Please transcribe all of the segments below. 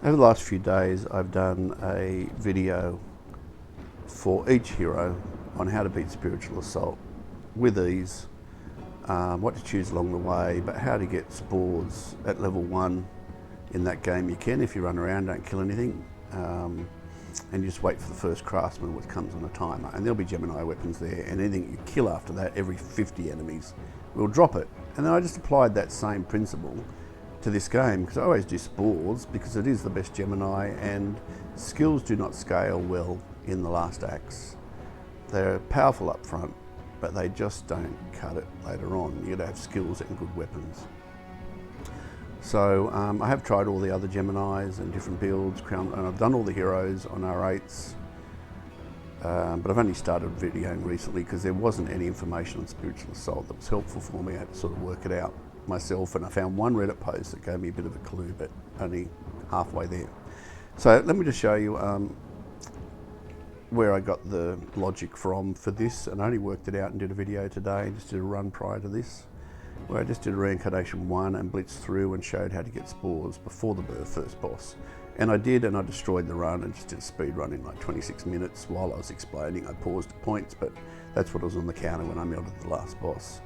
Over the last few days I've done a video for each hero on how to beat Spiritual Assault with ease, what to choose along the way, but how to get Spores at level 1 in that game. You can if you run around, don't kill anything, and you just wait for the first Craftsman, which comes on a timer, and there'll be Gemini weapons there, and anything you kill after that, every 50 enemies will drop it. And then I just applied that same principle to this game, because I always do Spores because it is the best Gemini, and skills do not scale well in the last acts. They're powerful up front, but they just don't cut it later on. You gotta have skills and good weapons. So I have tried all the other Geminis and different builds, and I've done all the heroes on R8s, but I've only started videoing recently because there wasn't any information on Spiritual Assault that was helpful for me. I had to sort of work it out myself, and I found one Reddit post that gave me a bit of a clue, but only halfway there. So let me just show you where I got the logic from for this, and I only worked it out and did a video today, just did a run prior to this, where I just did a Reincarnation 1 and blitzed through and showed how to get Spores before the first boss. And I did, and I destroyed the run and just did a speed run in like 26 minutes while I was explaining. I paused at points, but that's what was on the counter when I melted the last boss.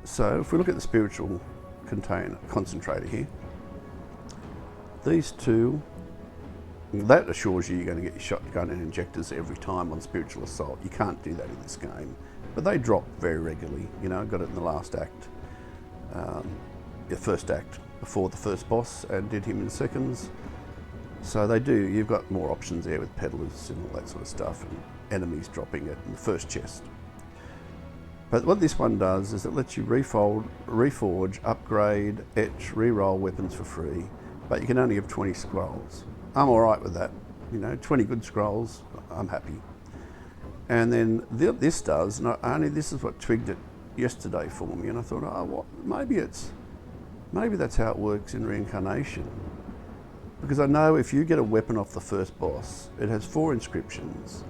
So if we look at the spiritual concentrator here, these two, that assures you you're going to get your shotgun and injectors every time on Spiritual Assault. You can't do that in this game, but they drop very regularly. You know, I got it in the last act, the first act before the first boss, and did him in seconds. So they do, you've got more options there with Peddlers and all that sort of stuff, and enemies dropping it in the first chest. But what this one does is it lets you reforge, upgrade, etch, re-roll weapons for free, but you can only have 20 scrolls. I'm all right with that. You know, 20 good scrolls, I'm happy. And then this does, not only this is what twigged it yesterday for me, and I thought, oh, what? Maybe that's how it works in Reincarnation. Because I know if you get a weapon off the first boss, it has 4 inscriptions.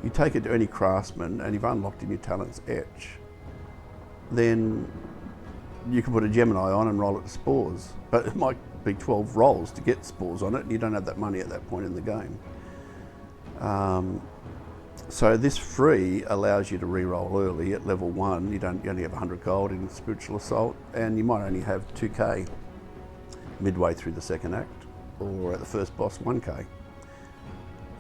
You take it to any Craftsman and you've unlocked in your talents etch, then you can put a Gemini on and roll it to Spores. But it might be 12 rolls to get Spores on it, and you don't have that money at that point in the game. So this free allows you to re-roll early at level 1. You only have 100 gold in Spiritual Assault, and you might only have 2k midway through the second act, or at the first boss 1k.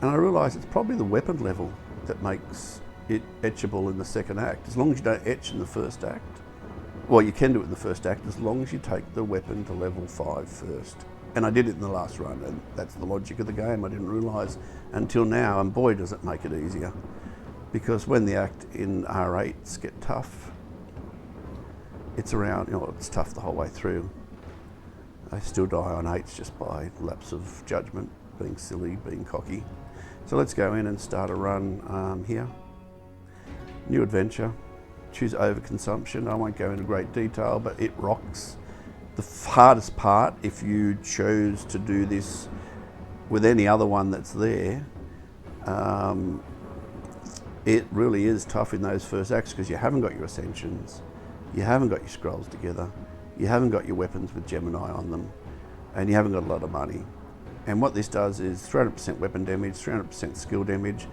And I realised it's probably the weapon level that makes it etchable in the second act. As long as you don't etch in the first act, well, you can do it in the first act as long as you take the weapon to level 5 first. And I did it in the last run, and that's the logic of the game. I didn't realise until now, and boy does it make it easier. Because when the act in R8s get tough, it's around, you know, it's tough the whole way through. I still die on 8s just by lapse of judgment, being silly, being cocky. So let's go in and start a run here. New adventure, choose Overconsumption. I won't go into great detail, but it rocks. The hardest part, if you chose to do this with any other one that's there, it really is tough in those first acts because you haven't got your Ascensions, you haven't got your scrolls together, you haven't got your weapons with Gemini on them, and you haven't got a lot of money. And what this does is 300% weapon damage, 300% skill damage.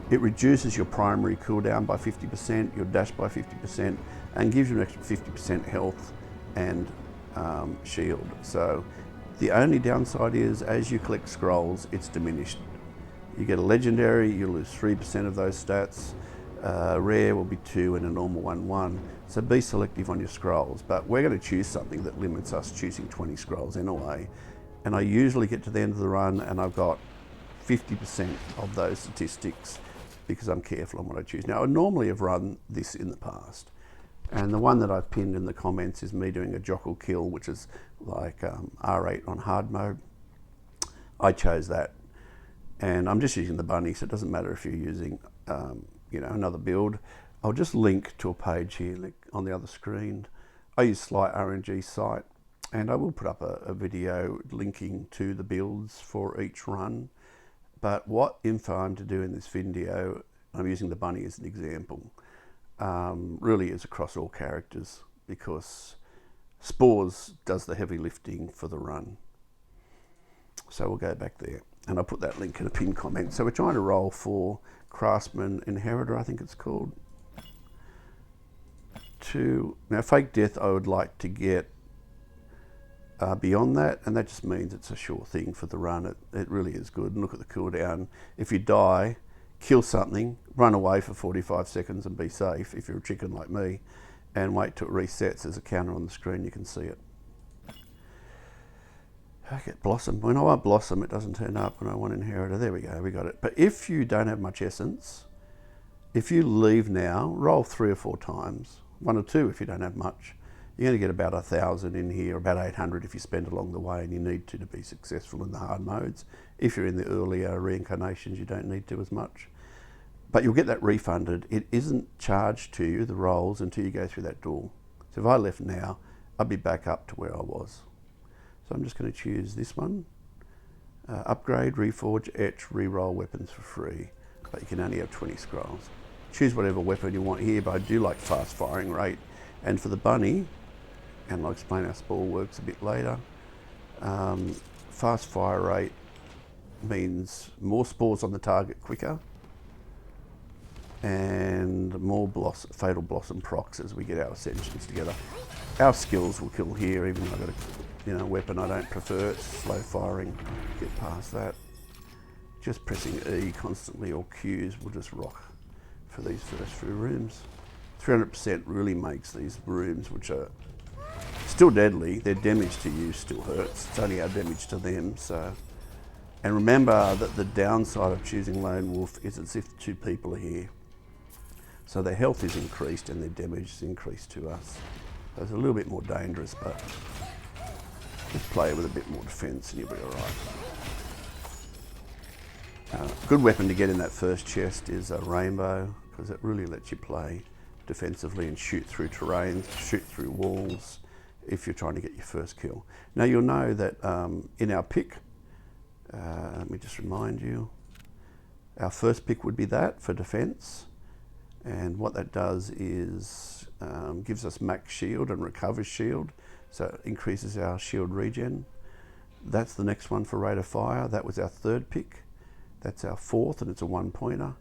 It reduces your primary cooldown by 50%, your dash by 50%, and gives you an extra 50% health and shield. So the only downside is as you collect scrolls, it's diminished. You get a legendary, you lose 3% of those stats. Rare will be 2 and a normal 1. So be selective on your scrolls, but we're going to choose something that limits us choosing 20 scrolls anyway. And I usually get to the end of the run and I've got 50% of those statistics because I'm careful on what I choose. Now, I normally have run this in the past, and the one that I've pinned in the comments is me doing a Jokul kill, which is like R8 on hard mode. I chose that, and I'm just using the bunny, so it doesn't matter if you're using you know, another build. I'll just link to a page here on the other screen. I use SlightSNG site, and I will put up a video linking to the builds for each run. But what info I'm to do in this video, I'm using the bunny as an example, really is across all characters, because Spores does the heavy lifting for the run. So we'll go back there, and I'll put that link in a pinned comment. So we're trying to roll for Craftsman Inheritor, I think it's called. Now Fake Death I would like to get beyond that, and that just means it's a sure thing for the run. It really is good. And look at the cooldown. If you die, kill something, run away for 45 seconds and be safe if you're a chicken like me, and wait till it resets. There's a counter on the screen, you can see it. I get Blossom. When I want Blossom, it doesn't turn up. When I want Inheritor, there we go, we got it. But if you don't have much essence, if you leave now, roll 3 or 4 times, 1 or 2 if you don't have much, you're going to get about 1,000 in here, about 800 if you spend along the way, and you need to be successful in the hard modes. If you're in the earlier reincarnations, you don't need to as much. But you'll get that refunded. It isn't charged to you, the rolls, until you go through that door. So if I left now, I'd be back up to where I was. So I'm just going to choose this one. Upgrade, reforge, etch, re-roll weapons for free. But you can only have 20 scrolls. Choose whatever weapon you want here, but I do like fast firing rate. And for the bunny, and I'll explain how Spore works a bit later, fast fire rate means more spores on the target quicker, and more fatal blossom procs as we get our ascensions together. Our skills will kill here, even though I've got a weapon I don't prefer. It's slow firing. Get past that. Just pressing E constantly or Qs will just rock for these first few rooms. 300% really makes these rooms, which are still deadly, their damage to you still hurts. It's only our damage to them. So, and remember that the downside of choosing Lone Wolf is it's if 2 people are here. So their health is increased and their damage is increased to us. So it's a little bit more dangerous, but just play with a bit more defense and you'll be all right. Good weapon to get in that first chest is a rainbow, because it really lets you play defensively and shoot through terrain, shoot through walls if you're trying to get your first kill. Now you'll know that in our pick, let me just remind you, our first pick would be that for defense, and what that does is gives us max shield and recovers shield, so it increases our shield regen. That's the next one for rate of fire. That was our 3rd pick. That's our 4th, and it's a 1-pointer.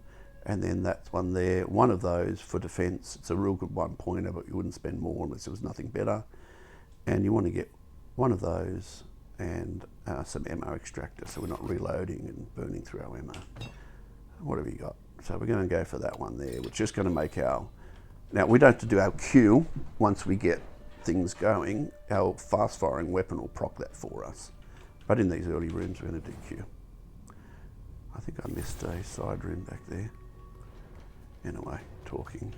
And then that one there, one of those for defense. It's a real good 1-pointer, but you wouldn't spend more unless there was nothing better. And you want to get one of those and some ammo extractor, so we're not reloading and burning through our ammo. What have you got? So we're going to go for that one there, which is just going to make our... Now, we don't have to do our Q once we get things going. Our fast-firing weapon will proc that for us. But in these early rooms, we're going to do Q. I think I missed a side room back there. Anyway, talking.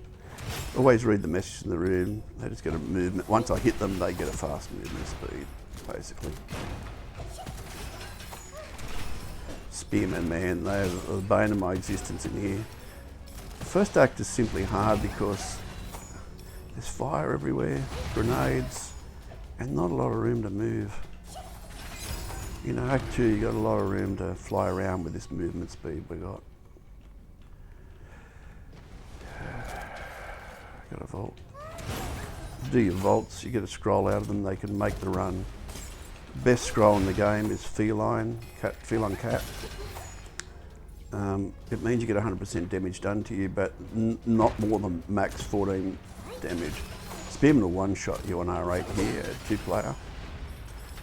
Always read the message in the room. They just get a movement. Once I hit them, they get a fast movement speed, basically. Spearmen, man, they are the bane of my existence in here. The first act is simply hard because there's fire everywhere, grenades, and not a lot of room to move. You know, Act 2, you got a lot of room to fly around with this movement speed we got. Got a vault. Do your vaults, you get a scroll out of them, they can make the run. Best scroll in the game is feline cat. It means you get 100% damage done to you, but not more than max 14 damage. Spearman will one-shot you on R8 here at 2-player.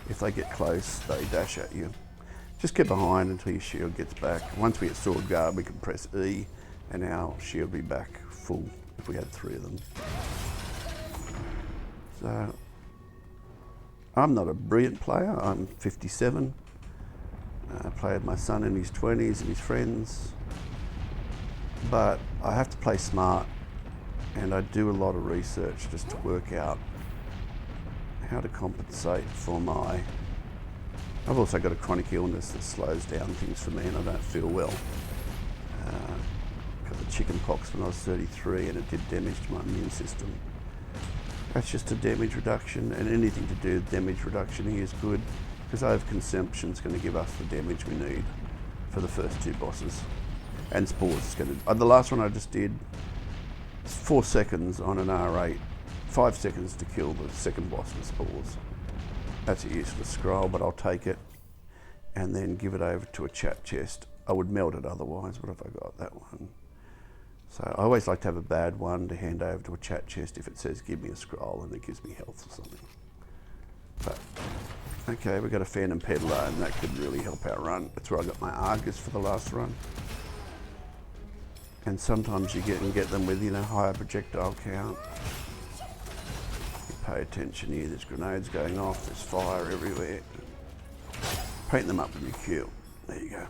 If they get close, they dash at you. Just get behind until your shield gets back. Once we get sword guard, we can press E and our shield will be back full if we had 3 of them. So, I'm not a brilliant player. I'm 57. I play with my son in his 20s and his friends. But I have to play smart, and I do a lot of research just to work out how to compensate for my... I've also got a chronic illness that slows down things for me and I don't feel well. Got the chicken pox when I was 33 and it did damage to my immune system. That's just a damage reduction, and anything to do with damage reduction here is good because overconsumption is going to give us the damage we need for the first 2 bosses. And Spores is going to... the last one I just did, 4 seconds on an R8. 5 seconds to kill the second boss with Spores. That's a useless scroll, but I'll take it. and then give it over to a chat chest. I would melt it otherwise. What have I got? That one. So I always like to have a bad one to hand over to a chat chest if it says give me a scroll and it gives me health or something. But okay, we've got a Phantom Peddler, and that could really help our run. That's where I got my Argus for the last run. And sometimes you can get them with, you know, higher projectile count. You pay attention here, there's grenades going off, there's fire everywhere. Paint them up with your Q. There you go.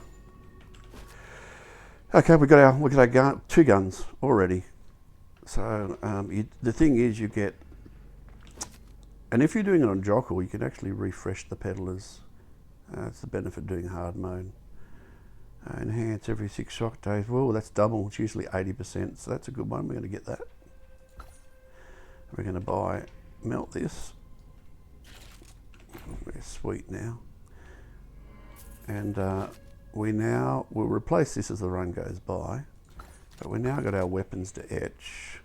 Okay, we've got our two guns already. So the thing is, you get, and if you're doing it on Jokul, you can actually refresh the Peddlers. That's the benefit of doing hard mode. Enhance every 6 shock days. Well, that's double. It's usually 80%, so that's a good one. We're going to get that. We're going to melt this. We're sweet now. And we'll replace this as the run goes by. But we now got our weapons to etch.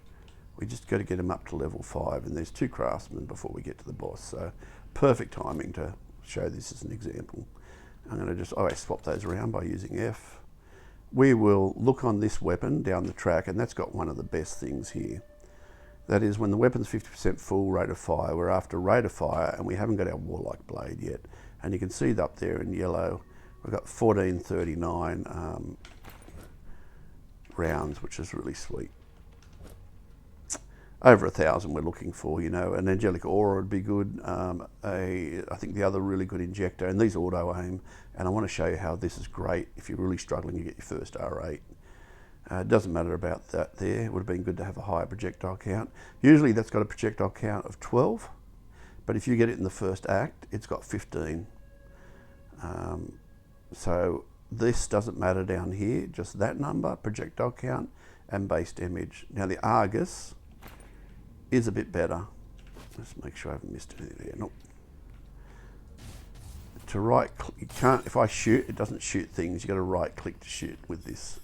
We just got to get them up to level 5, and there's 2 craftsmen before we get to the boss. So perfect timing to show this as an example. I'm going to just always swap those around by using F. We will look on this weapon down the track, and that's got one of the best things here. That is, when the weapon's 50% full rate of fire, we're after rate of fire, and we haven't got our Warlock blade yet. And you can see it up there in yellow. We've got 1439 rounds, which is really sweet. Over 1,000 we're looking for, you know. An Angelic Aura would be good. I think the other really good injector, and these auto aim, and I want to show you how this is great if you're really struggling to get your first R8. It doesn't matter about that there. It would have been good to have a higher projectile count. Usually that's got a projectile count of 12, but if you get it in the first act, it's got 15. So this doesn't matter down here, just that number, projectile count, and base damage. Now the Argus is a bit better. Let's make sure I haven't missed anything there. Nope. To right click, you can't, if I shoot, it doesn't shoot things. You got to right click to shoot with this.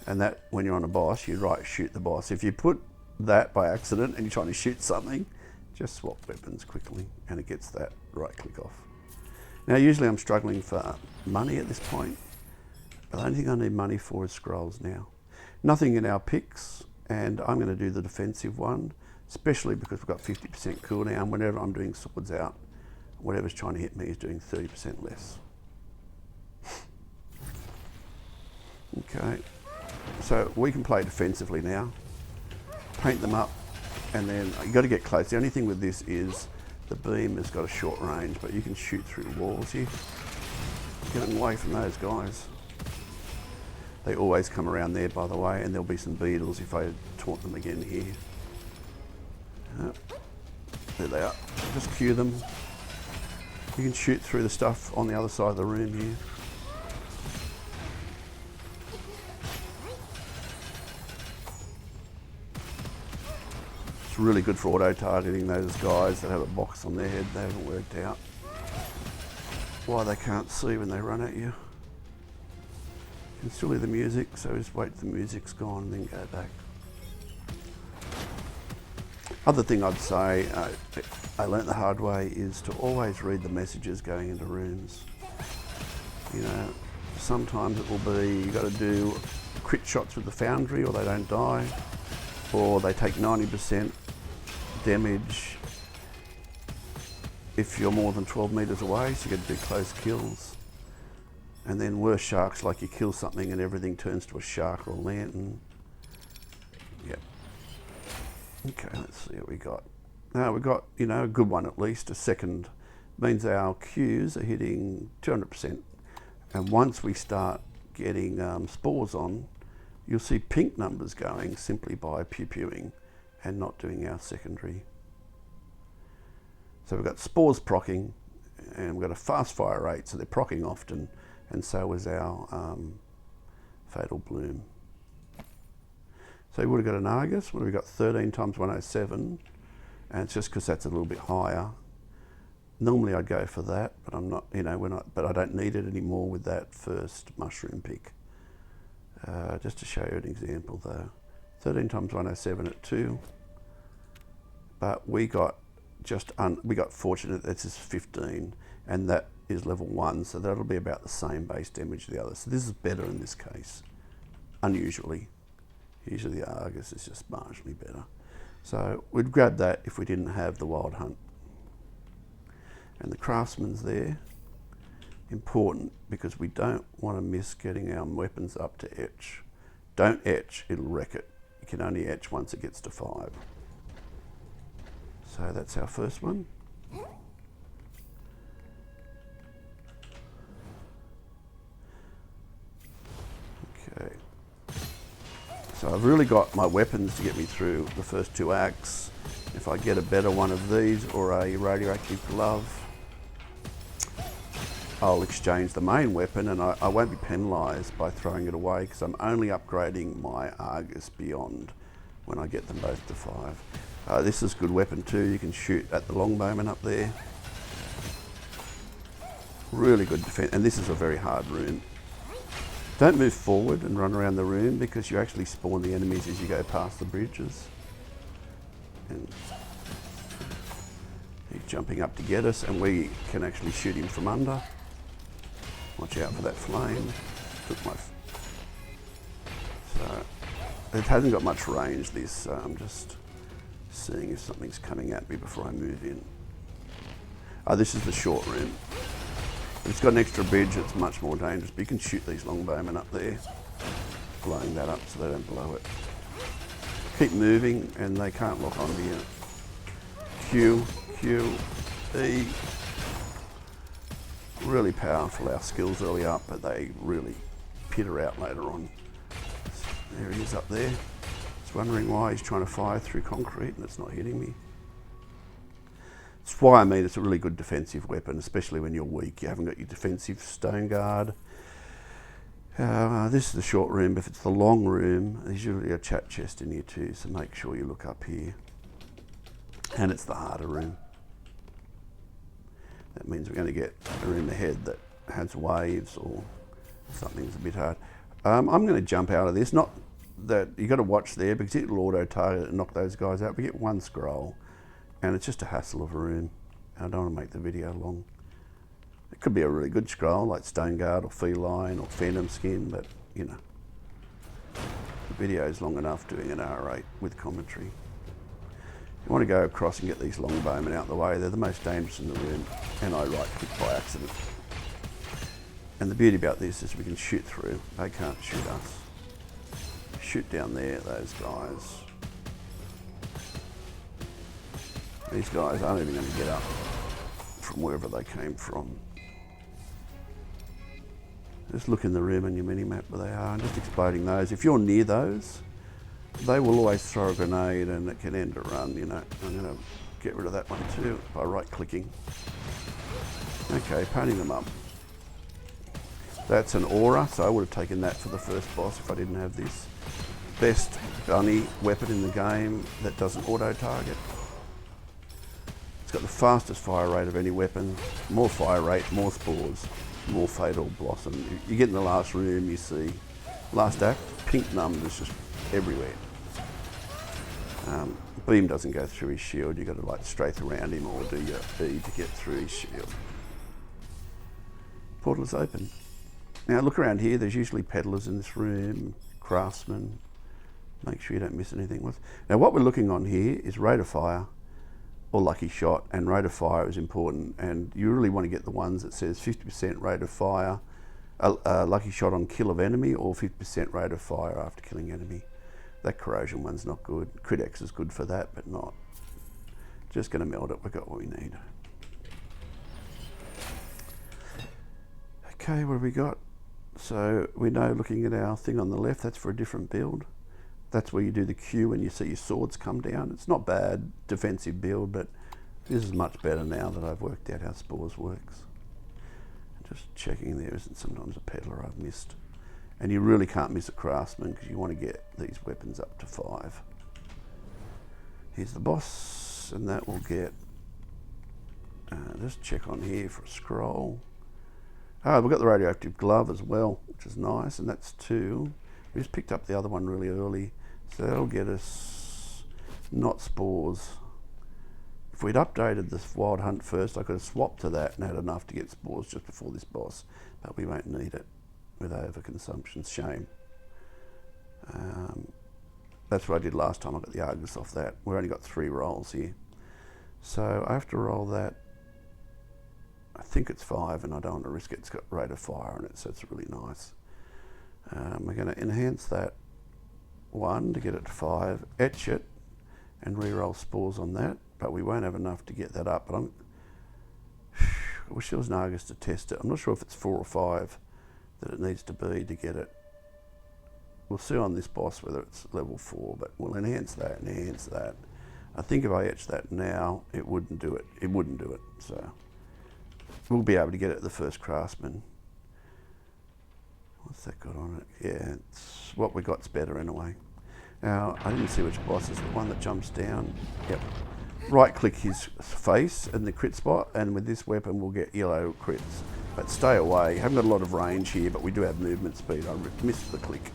And that, when you're on a boss, you right shoot the boss. If you put that by accident and you're trying to shoot something, just swap weapons quickly and it gets that right click off. Now usually I'm struggling for money at this point. But the only thing I need money for is scrolls now. Nothing in our picks, and I'm going to do the defensive one, especially because we've got 50% cooldown. Whenever I'm doing swords out, whatever's trying to hit me is doing 30% less. Okay, so we can play defensively now. Paint them up, and then you got to get close. The only thing with this is the beam has got a short range, but you can shoot through the walls here. Get away from those guys. They always come around there, by the way, and there'll be some beetles if I taunt them again here. There they are. Just cue them. You can shoot through the stuff on the other side of the room here. It's really good for auto-targeting those guys that have a box on their head. They haven't worked out why they can't see when they run at you. You can still hear the music, so just wait till the music's gone and then go back. Other thing I'd say, I learnt the hard way, is to always read the messages going into rooms. You know, sometimes it will be you got to do crit shots with the foundry or they don't die, or they take 90% damage if you're more than 12 meters away, so you get to do close kills. And then worse sharks, like you kill something and everything turns to a shark or a lantern. Yep. Okay, let's see what we got. Now we've got, you know, a good one at least. A second means our Qs are hitting 200%. And once we start getting spores on, you'll see pink numbers going simply by pew-pewing and not doing our secondary. So we've got spores proccing, and we've got a fast fire rate, so they're proccing often, and so is our Fatal Bloom. So we would have got an Argus. What have we got? 13 times 107, and it's just because that's a little bit higher. Normally I'd go for that, but I'm not. You know, we're not. But I don't need it anymore with that first mushroom pick. Just to show you an example, though, 13 times 107 at 2. But we got we got fortunate. This is 15, and that is level 1, so that'll be about the same base damage as the other. So this is better in this case, unusually. Usually the Argus is just marginally better. So we'd grab that if we didn't have the Wild Hunt. And the Craftsman's there. Important, because we don't want to miss getting our weapons up to etch. Don't etch, it'll wreck it. You can only etch once it gets to 5. So that's our first one. Okay. So I've really got my weapons to get me through the first 2 acts. If I get a better one of these or a radioactive glove, I'll exchange the main weapon, and I won't be penalised by throwing it away, because I'm only upgrading my Argus beyond when I get them both to 5. This is a good weapon too. You can shoot at the longbowman up there. Really good defense, and this is a very hard room. Don't move forward and run around the room, because you actually spawn the enemies as you go past the bridges. And he's jumping up to get us, and we can actually shoot him from under. Watch out for that flame. So it hasn't got much range, this, so I'm just seeing if something's coming at me before I move in. This is the short room. If it's got an extra bridge, it's much more dangerous, but you can shoot these longbowmen up there, blowing that up so they don't blow it. Keep moving and they can't lock onto you. Q, Q, E. Really powerful, our skills early up, but they really peter out later on. There he is up there. Just wondering why he's trying to fire through concrete and it's not hitting me. That's why I mean it's a really good defensive weapon, especially when you're weak. You haven't got your defensive stone guard. This is the short room. If it's the long room, there's usually a chat chest in here too, so make sure you look up here. And it's the harder room. That means we're going to get a room ahead that has waves or something's a bit hard. I'm going to jump out of this. Not that you got to watch there, because it'll auto target and knock those guys out. We get 1 scroll, and it's just a hassle of a room. I don't want to make the video long. It could be a really good scroll like Stone Guard or Feline or Phantom Skin, but you know, the video is long enough doing an R8 with commentary. You want to go across and get these longbowmen out of the way. They're the most dangerous in the room, and I right click by accident. And the beauty about this is we can shoot through. They can't shoot us. Shoot down there, those guys. These guys aren't even going to get up from wherever they came from. Just look in the room on your mini-map where they are, and just exploding those. If you're near those, they will always throw a grenade and it can end a run, you know. I'm going to get rid of that one too by right-clicking. Okay, painting them up. That's an aura, so I would have taken that for the first boss if I didn't have this. Best bunny weapon in the game that doesn't auto-target. It's got the fastest fire rate of any weapon, more fire rate, more spores, more fatal blossom. You get in the last room, you see, last act, pink numbers just everywhere. Beam doesn't go through his shield, you've got to like strafe around him or do your E to get through his shield. Portal is open. Now look around here, there's usually peddlers in this room, craftsmen. Make sure you don't miss anything. Now what we're looking on here is rate of fire or lucky shot, and rate of fire is important, and you really want to get the ones that says 50% rate of fire, lucky shot on kill of enemy, or 50% rate of fire after killing enemy. That corrosion one's not good. Crit X is good for that, but not. Just going to melt it, we've got what we need. Okay, what have we got? So we know, looking at our thing on the left, that's for a different build. That's where you do the Q when you see your swords come down. It's not bad defensive build, but this is much better now that I've worked out how Spores works. Just checking there isn't sometimes a peddler I've missed. And you really can't miss a craftsman because you want to get these weapons up to 5. Here's the boss, and that will get, just check on here for a scroll. We've got the radioactive glove as well, which is nice, and that's 2. We just picked up the other one really early, so that'll get us not spores, If we'd updated this Wild Hunt first, I could have swapped to that and had enough to get spores just before this boss, but we won't need it with overconsumption. Shame. That's what I did last time. I got the Argus off that. We've only got 3 rolls here. So I have to roll that. I think it's 5 and I don't want to risk it. It's got rate of fire on it, so it's really nice. We're going to enhance that 1 to get it to 5, etch it and re-roll spores on that, but we won't have enough to get that up. But I wish there was an Argus to test it. I'm not sure if it's 4 or 5 that it needs to be to get it. We'll see on this boss whether it's level 4, but we'll enhance that and enhance that. I think if I etch that now, it wouldn't do it. It wouldn't do it, so we'll be able to get it at the first Craftsman. What's that got on it? Yeah, it's what we got's better anyway. Now, I didn't see which boss is the one that jumps down. Yep. Right click his face in the crit spot, and with this weapon we'll get yellow crits. But stay away. Haven't got a lot of range here, but we do have movement speed. I missed the click.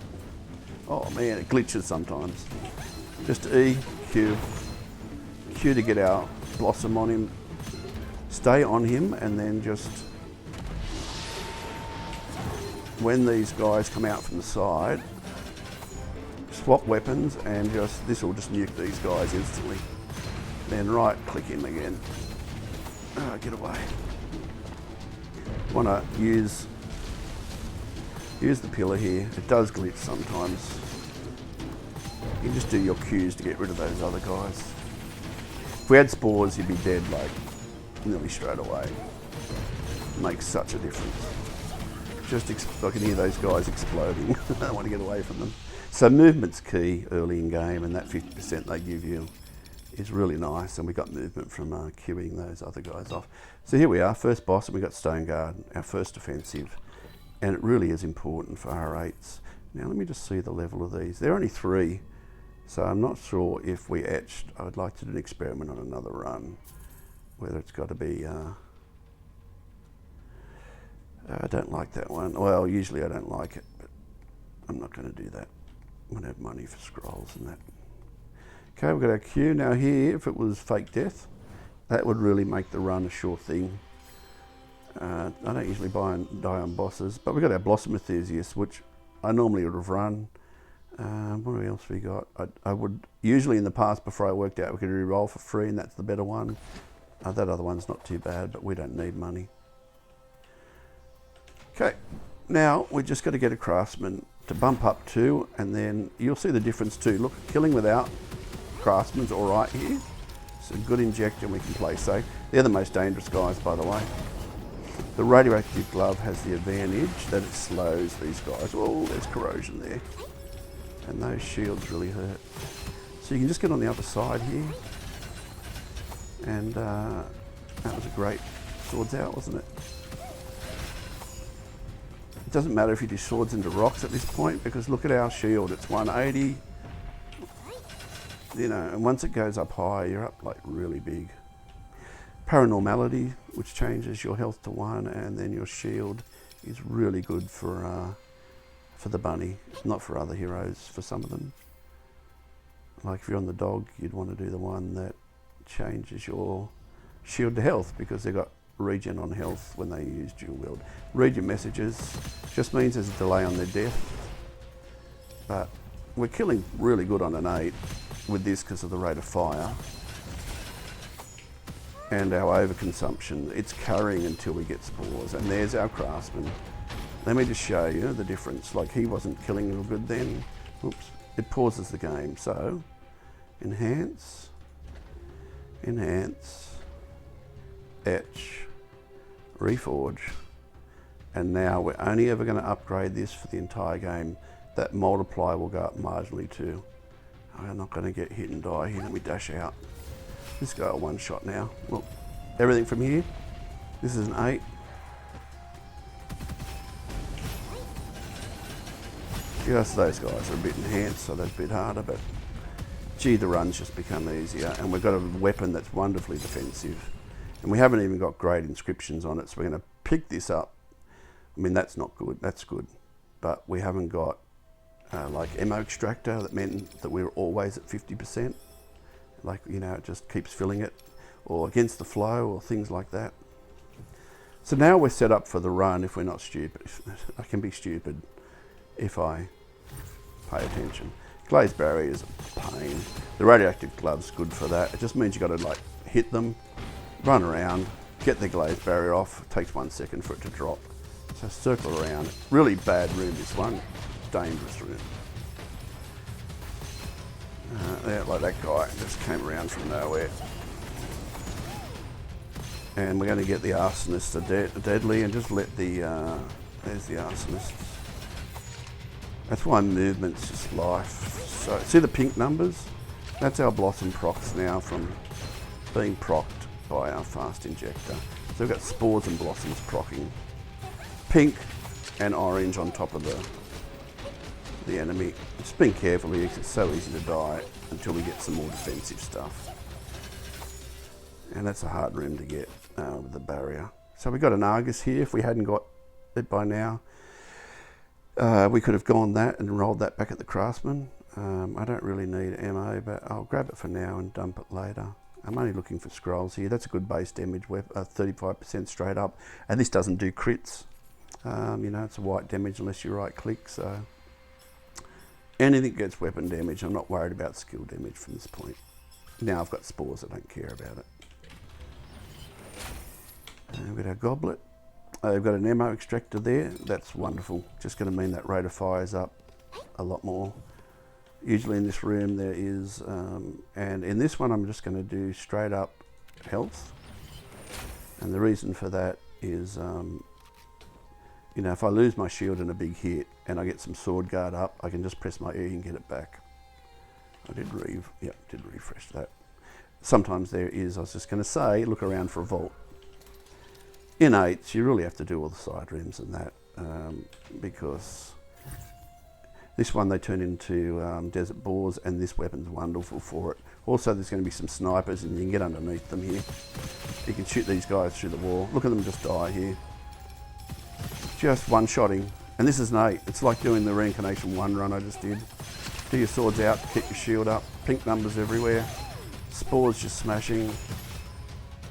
Oh man, it glitches sometimes. Just E, Q. Q to get our blossom on him. Stay on him, and then just when these guys come out from the side, swap weapons, and this will just nuke these guys instantly. Then right click him again. Get away. Want to use the pillar here. It does glitch sometimes. You just do your Qs to get rid of those other guys. If we had spores, you'd be dead like nearly straight away. It makes such a difference. Just I can hear those guys exploding. I don't want to get away from them. So movement's key early in game, and that 50% they give you is really nice. And we got movement from queuing those other guys off. So here we are, first boss, and we got Stone Guard, our first offensive. And it really is important for R8s. Now let me just see the level of these. They're only 3, so I'm not sure if we etched. I would like to do an experiment on another run, whether it's got to be, I don't like that one. Well, usually I don't like it, but I'm not going to do that. I'm going to have money for scrolls and that. Okay, we've got our Q. Now here, if it was fake death, that would really make the run a sure thing. I don't usually die on bosses, but we've got our Blossom Enthusiast, which I normally would have run. What else we got? I would, usually in the past, before I worked out, we could re-roll for free, and that's the better one. That other one's not too bad, but we don't need money. Okay, now we just got to get a Craftsman to bump up to, and then you'll see the difference too. Look, killing without Craftsman's all right here. It's a good inject, and we can play safe. They're the most dangerous guys, by the way. The Radioactive Glove has the advantage that it slows these guys. Oh, there's corrosion there. And those shields really hurt. So you can just get on the other side here. And that was a great swords out, wasn't it? It doesn't matter if you do swords into rocks at this point, because look at our shield. It's 180. You know, and once it goes up high, you're up like really big. Paranormality, which changes your health to 1, and then your shield is really good for the bunny, not for other heroes, for some of them. Like if you're on the dog, you'd want to do the one that changes your shield to health, because they've got regen on health when they use dual wield. Read your messages, just means there's a delay on their death. But we're killing really good on an 8 with this because of the rate of fire. And our overconsumption, it's carrying until we get spores. And there's our Craftsman. Let me just show you the difference. Like he wasn't killing real good then. Oops, it pauses the game. So, enhance, enhance, etch, reforge. And now we're only ever going to upgrade this for the entire game. That multiply will go up marginally too. I'm not going to get hit and die here. Let me dash out. This guy a one shot now. Look, everything from here. This is an 8. Just those guys are a bit enhanced, so they're a bit harder, but gee, the runs just become easier. And we've got a weapon that's wonderfully defensive. And we haven't even got great inscriptions on it, so we're going to pick this up. I mean, that's not good, that's good. But we haven't got like ammo extractor that meant that we were always at 50%. Like, you know, it just keeps filling it. or against the flow or things like that. So now we're set up for the run if we're not stupid. I can be stupid if I pay attention. Glazed barrier is a pain. The radioactive glove's good for that. It just means you've got to like hit them, run around, get the glazed barrier off. It takes 1 second for it to drop. So circle around. Really bad room, this one. Dangerous room. Yeah, like that guy just came around from nowhere. And we're going to get the arsonists deadly and just let the, there's the arsonists. That's why movement's just life. So see the pink numbers? That's our blossom procs now from being procced by our fast injector. So we've got spores and blossoms procking. Pink and orange on top of the enemy. Just being careful here because it's so easy to die until we get some more defensive stuff. And that's a hard room to get with the barrier. So we got an Argus here. If we hadn't got it by now, we could have gone that and rolled that back at the Craftsman. I don't really need ammo, but I'll grab it for now and dump it later. I'm only looking for scrolls here. That's a good base damage weapon, 35% straight up. And this doesn't do crits. You know, it's a white damage unless you right click. So anything gets weapon damage. I'm not worried about skill damage from this point. Now I've got spores, I don't care about it. We've got our goblet. We've got an ammo extractor there. That's wonderful. Just going to mean that rate of fire is up a lot more. Usually in this room there is, and in this one I'm just going to do straight up health. And the reason for that is, you know, if I lose my shield in a big hit and I get some sword guard up, I can just press my E and get it back. I did refresh that. Sometimes there is, I was just going to say, look around for a vault. In 8s, you really have to do all the side rooms and that, because this one they turn into desert boars, and this weapon's wonderful for it. Also, there's going to be some snipers, and you can get underneath them here. You can shoot these guys through the wall. Look at them just die here. Just one-shotting. And this is an 8. It's like doing the Reincarnation 1 run I just did. Do your swords out, keep your shield up. Pink numbers everywhere. Spores just smashing.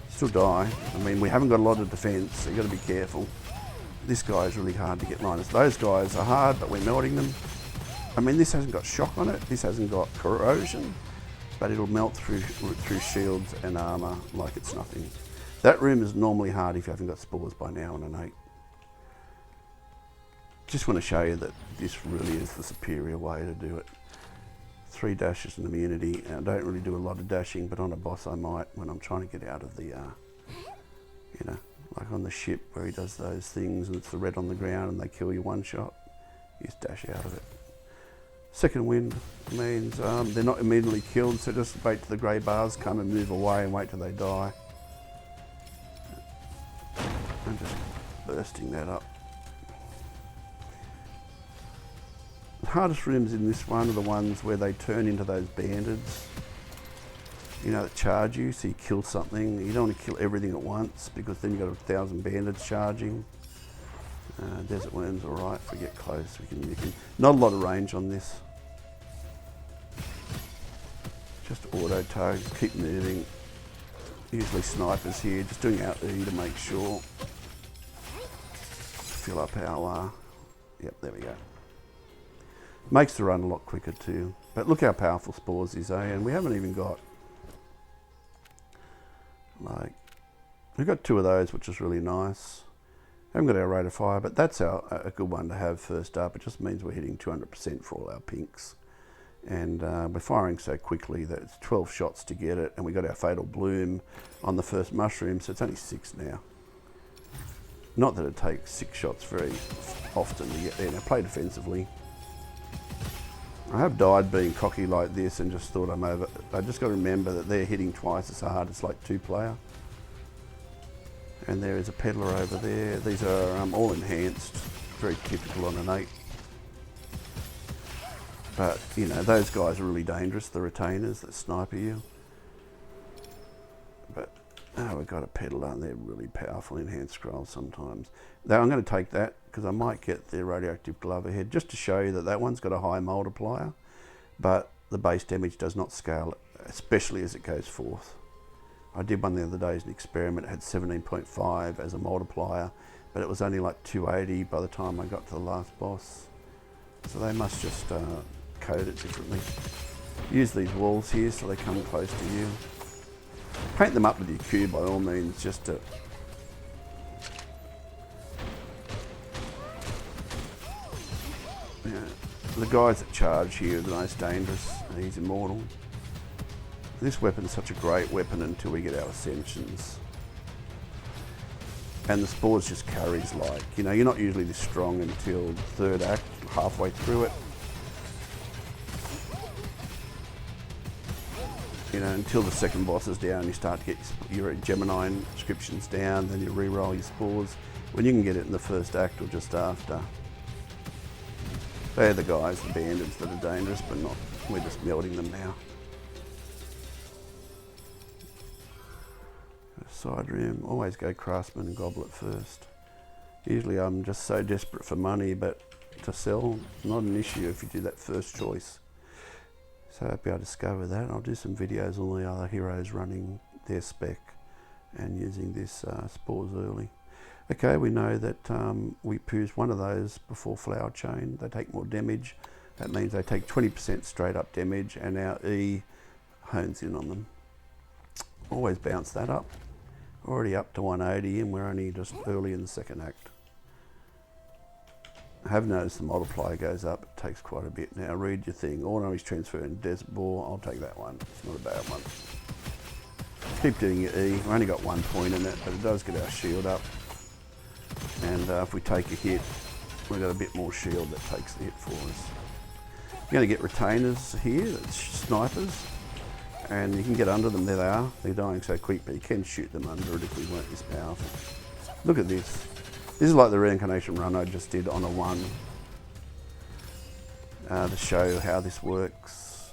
Still die. I mean, we haven't got a lot of defense, so you've got to be careful. This guy is really hard to get minus. Those guys are hard, but we're melting them. I mean, this hasn't got shock on it. This hasn't got corrosion, but it'll melt through shields and armor like it's nothing. That room is normally hard if you haven't got spores by now on an 8. Just want to show you that this really is the superior way to do it. 3 dashes and immunity. And I don't really do a lot of dashing, but on a boss I might when I'm trying to get out of the, you know, like on the ship where he does those things and it's the red on the ground and they kill you one shot. You just dash out of it. Second wind means they're not immediately killed, so just wait till the grey bars come and move away and wait till they die. I'm just bursting that up. The hardest rooms in this one are the ones where they turn into those bandits, you know, that charge you, so you kill something. You don't want to kill everything at once because then you've got 1,000 bandits charging. Desert worm's alright if we get close. We can, not a lot of range on this. Just auto tow, just keep moving. Usually snipers here, just doing out E to make sure. Fill up our, yep, there we go. Makes the run a lot quicker too. But look how powerful Spores is, eh? And we haven't even got, like, we've got 2 of those, which is really nice. Haven't got our rate of fire, but that's a good one to have first up. It just means we're hitting 200% for all our pinks. And we're firing so quickly that it's 12 shots to get it, and we got our Fatal Bloom on the first mushroom, so it's only 6 now. Not that it takes 6 shots very often to get there. Now play defensively. I have died being cocky like this and just thought I'm over. I just got to remember that they're hitting twice as hard. It's like 2-player. And there is a Peddler over there. These are all enhanced, very typical on an 8. But, you know, those guys are really dangerous, the retainers that sniper you. But, oh, we've got a Peddler, and they're really powerful enhanced scrolls sometimes. Now, I'm going to take that because I might get the Radioactive Glove ahead just to show you that that one's got a high multiplier, but the base damage does not scale, especially as it goes forth. I did one the other day as an experiment. It had 17.5 as a multiplier, but it was only like 280 by the time I got to the last boss. So they must just code it differently. Use these walls here so they come close to you. Paint them up with your cube by all means, just to the guys that charge here are the most dangerous, and he's immortal. This weapon's such a great weapon until we get our Ascensions. And the Spores just carries like, you know, you're not usually this strong until third act, halfway through it. You know, until the second boss is down, you start to get your Gemini inscriptions down, then you re-roll your Spores. When you can get it in the first act or just after. They're the guys, the bandits, that are dangerous, but not, we're just melting them now. Side room, always go Craftsman and Goblet first. Usually I'm just so desperate for money, but to sell, not an issue if you do that first choice. So I hope I discover that. I'll do some videos on the other heroes running their spec and using this Spores early. Okay, we know that we use one of those before Flower Chain. They take more damage. That means they take 20% straight up damage, and our E hones in on them. Always bounce that up. Already up to 180 and we're only just early in the second act. I have noticed the multiplier goes up. It takes quite a bit. Now read your thing. Ordinary's transferring Desert Boar. I'll take that one. It's not a bad one. Keep doing your E. We only got 1 point in it, but it does get our shield up. And if we take a hit, we've got a bit more shield that takes the hit for us. You're going to get retainers here, that's snipers, and you can get under them. There they are. They're dying so quick, but you can shoot them under it if we weren't this powerful. Look at this. This is like the reincarnation run I just did on a 1 to show how this works.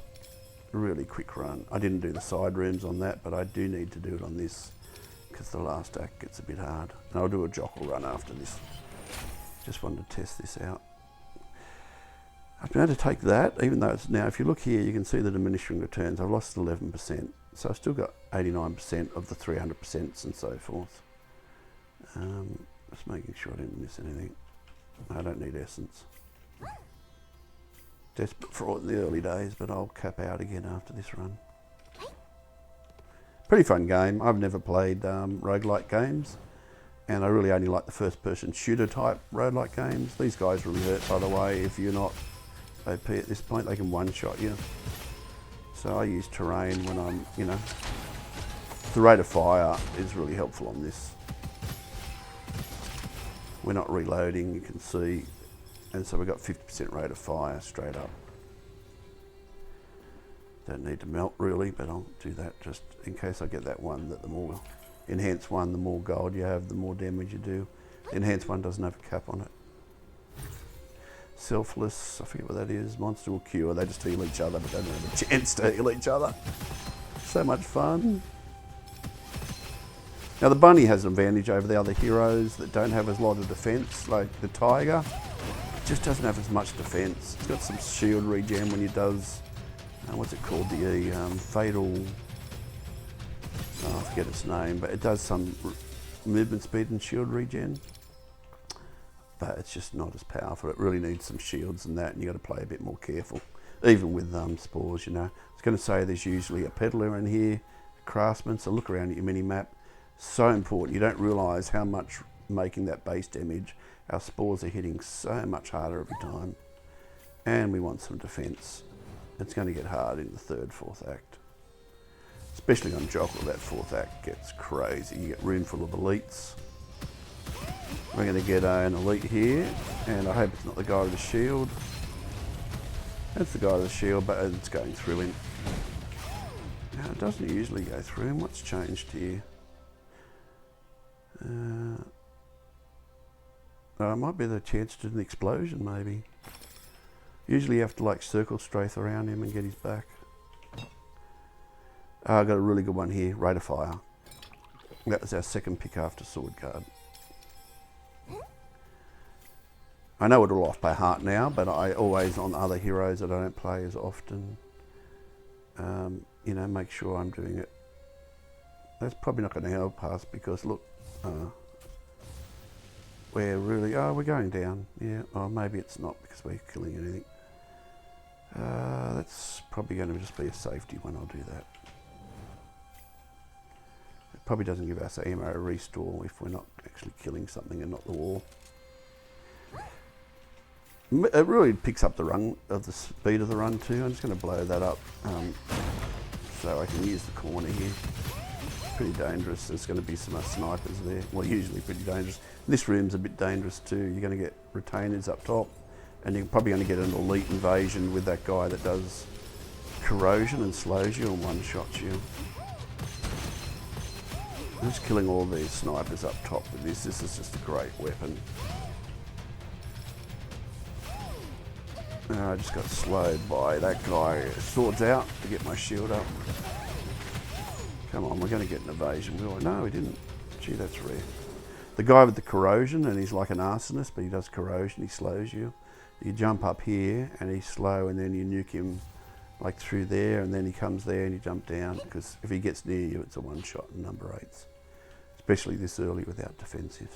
A really quick run. I didn't do the side rooms on that, but I do need to do it on this because the last act gets a bit hard. And I'll do a Jokul run after this. Just wanted to test this out. I've been able to take that, even though it's now, if you look here, you can see the diminishing returns. I've lost 11%, so I've still got 89% of the 300% and so forth. Just making sure I didn't miss anything. I don't need essence. Desperate for it in the early days, but I'll cap out again after this run. Pretty fun game. I've never played roguelike games, and I really only like the first-person shooter type roguelike games. These guys really hurt, by the way. If you're not OP at this point, they can one-shot you. So I use terrain when I'm, you know. The rate of fire is really helpful on this. We're not reloading, you can see, and so we've got 50% rate of fire straight up. Don't need to melt really, but I'll do that just in case I get that one, that the more enhanced one, the more gold you have, the more damage you do. The enhanced one doesn't have a cap on it. Selfless, I forget what that is. Monster will cure, they just heal each other, but they don't have a chance to heal each other. So much fun. Now the bunny has an advantage over the other heroes that don't have a lot of defense, like the tiger. It just doesn't have as much defense. It's got some shield regen when it does, what's it called, the fatal, I forget its name, but it does some movement speed and shield regen. But it's just not as powerful. It really needs some shields and that, and you've got to play a bit more careful. Even with Spores, you know. I was going to say there's usually a Peddler in here, a Craftsman, so look around at your mini-map. So important. You don't realise how much making that base damage. Our Spores are hitting so much harder every time. And we want some defence. It's going to get hard in the third, fourth act. Especially on Jokul, that fourth act gets crazy. You get room full of elites. We're going to get an elite here, and I hope it's not the guy with the shield. That's the guy with the shield, but it's going through him. Now, it doesn't usually go through him. What's changed here? It might be the chance to do an explosion, maybe. Usually you have to like circle strafe around him and get his back. I got a really good one here, rate of fire. That was our second pick after sword card. I know it all off by heart now, but I always, on other heroes that I don't play as often, you know, make sure I'm doing it That's probably not going to help us because look, we're really, we're going down. Yeah, oh, maybe it's not because we're killing anything. That's probably going to just be a safety one, I'll do that. It probably doesn't give us ammo restore if we're not actually killing something and not the wall. It really picks up the run of the speed of the run too. I'm just going to blow that up so I can use the corner here. Pretty dangerous. There's going to be some snipers there. Well, usually pretty dangerous. This room's a bit dangerous too. You're going to get retainers up top, and you're probably going to get an elite invasion with that guy that does corrosion and slows you and one-shots you. I'm just killing all these snipers up top with this. This is just a great weapon. I just got slowed by that guy. Swords out to get my shield up. Come on, we're going to get an evasion. No, we didn't. Gee, that's rare. The guy with the corrosion, and he's like an arsonist, but he does corrosion, he slows you. You jump up here, and he's slow, and then you nuke him like through there, and then he comes there, and you jump down, because if he gets near you, it's a one-shot in number 8s. Especially this early without defensives.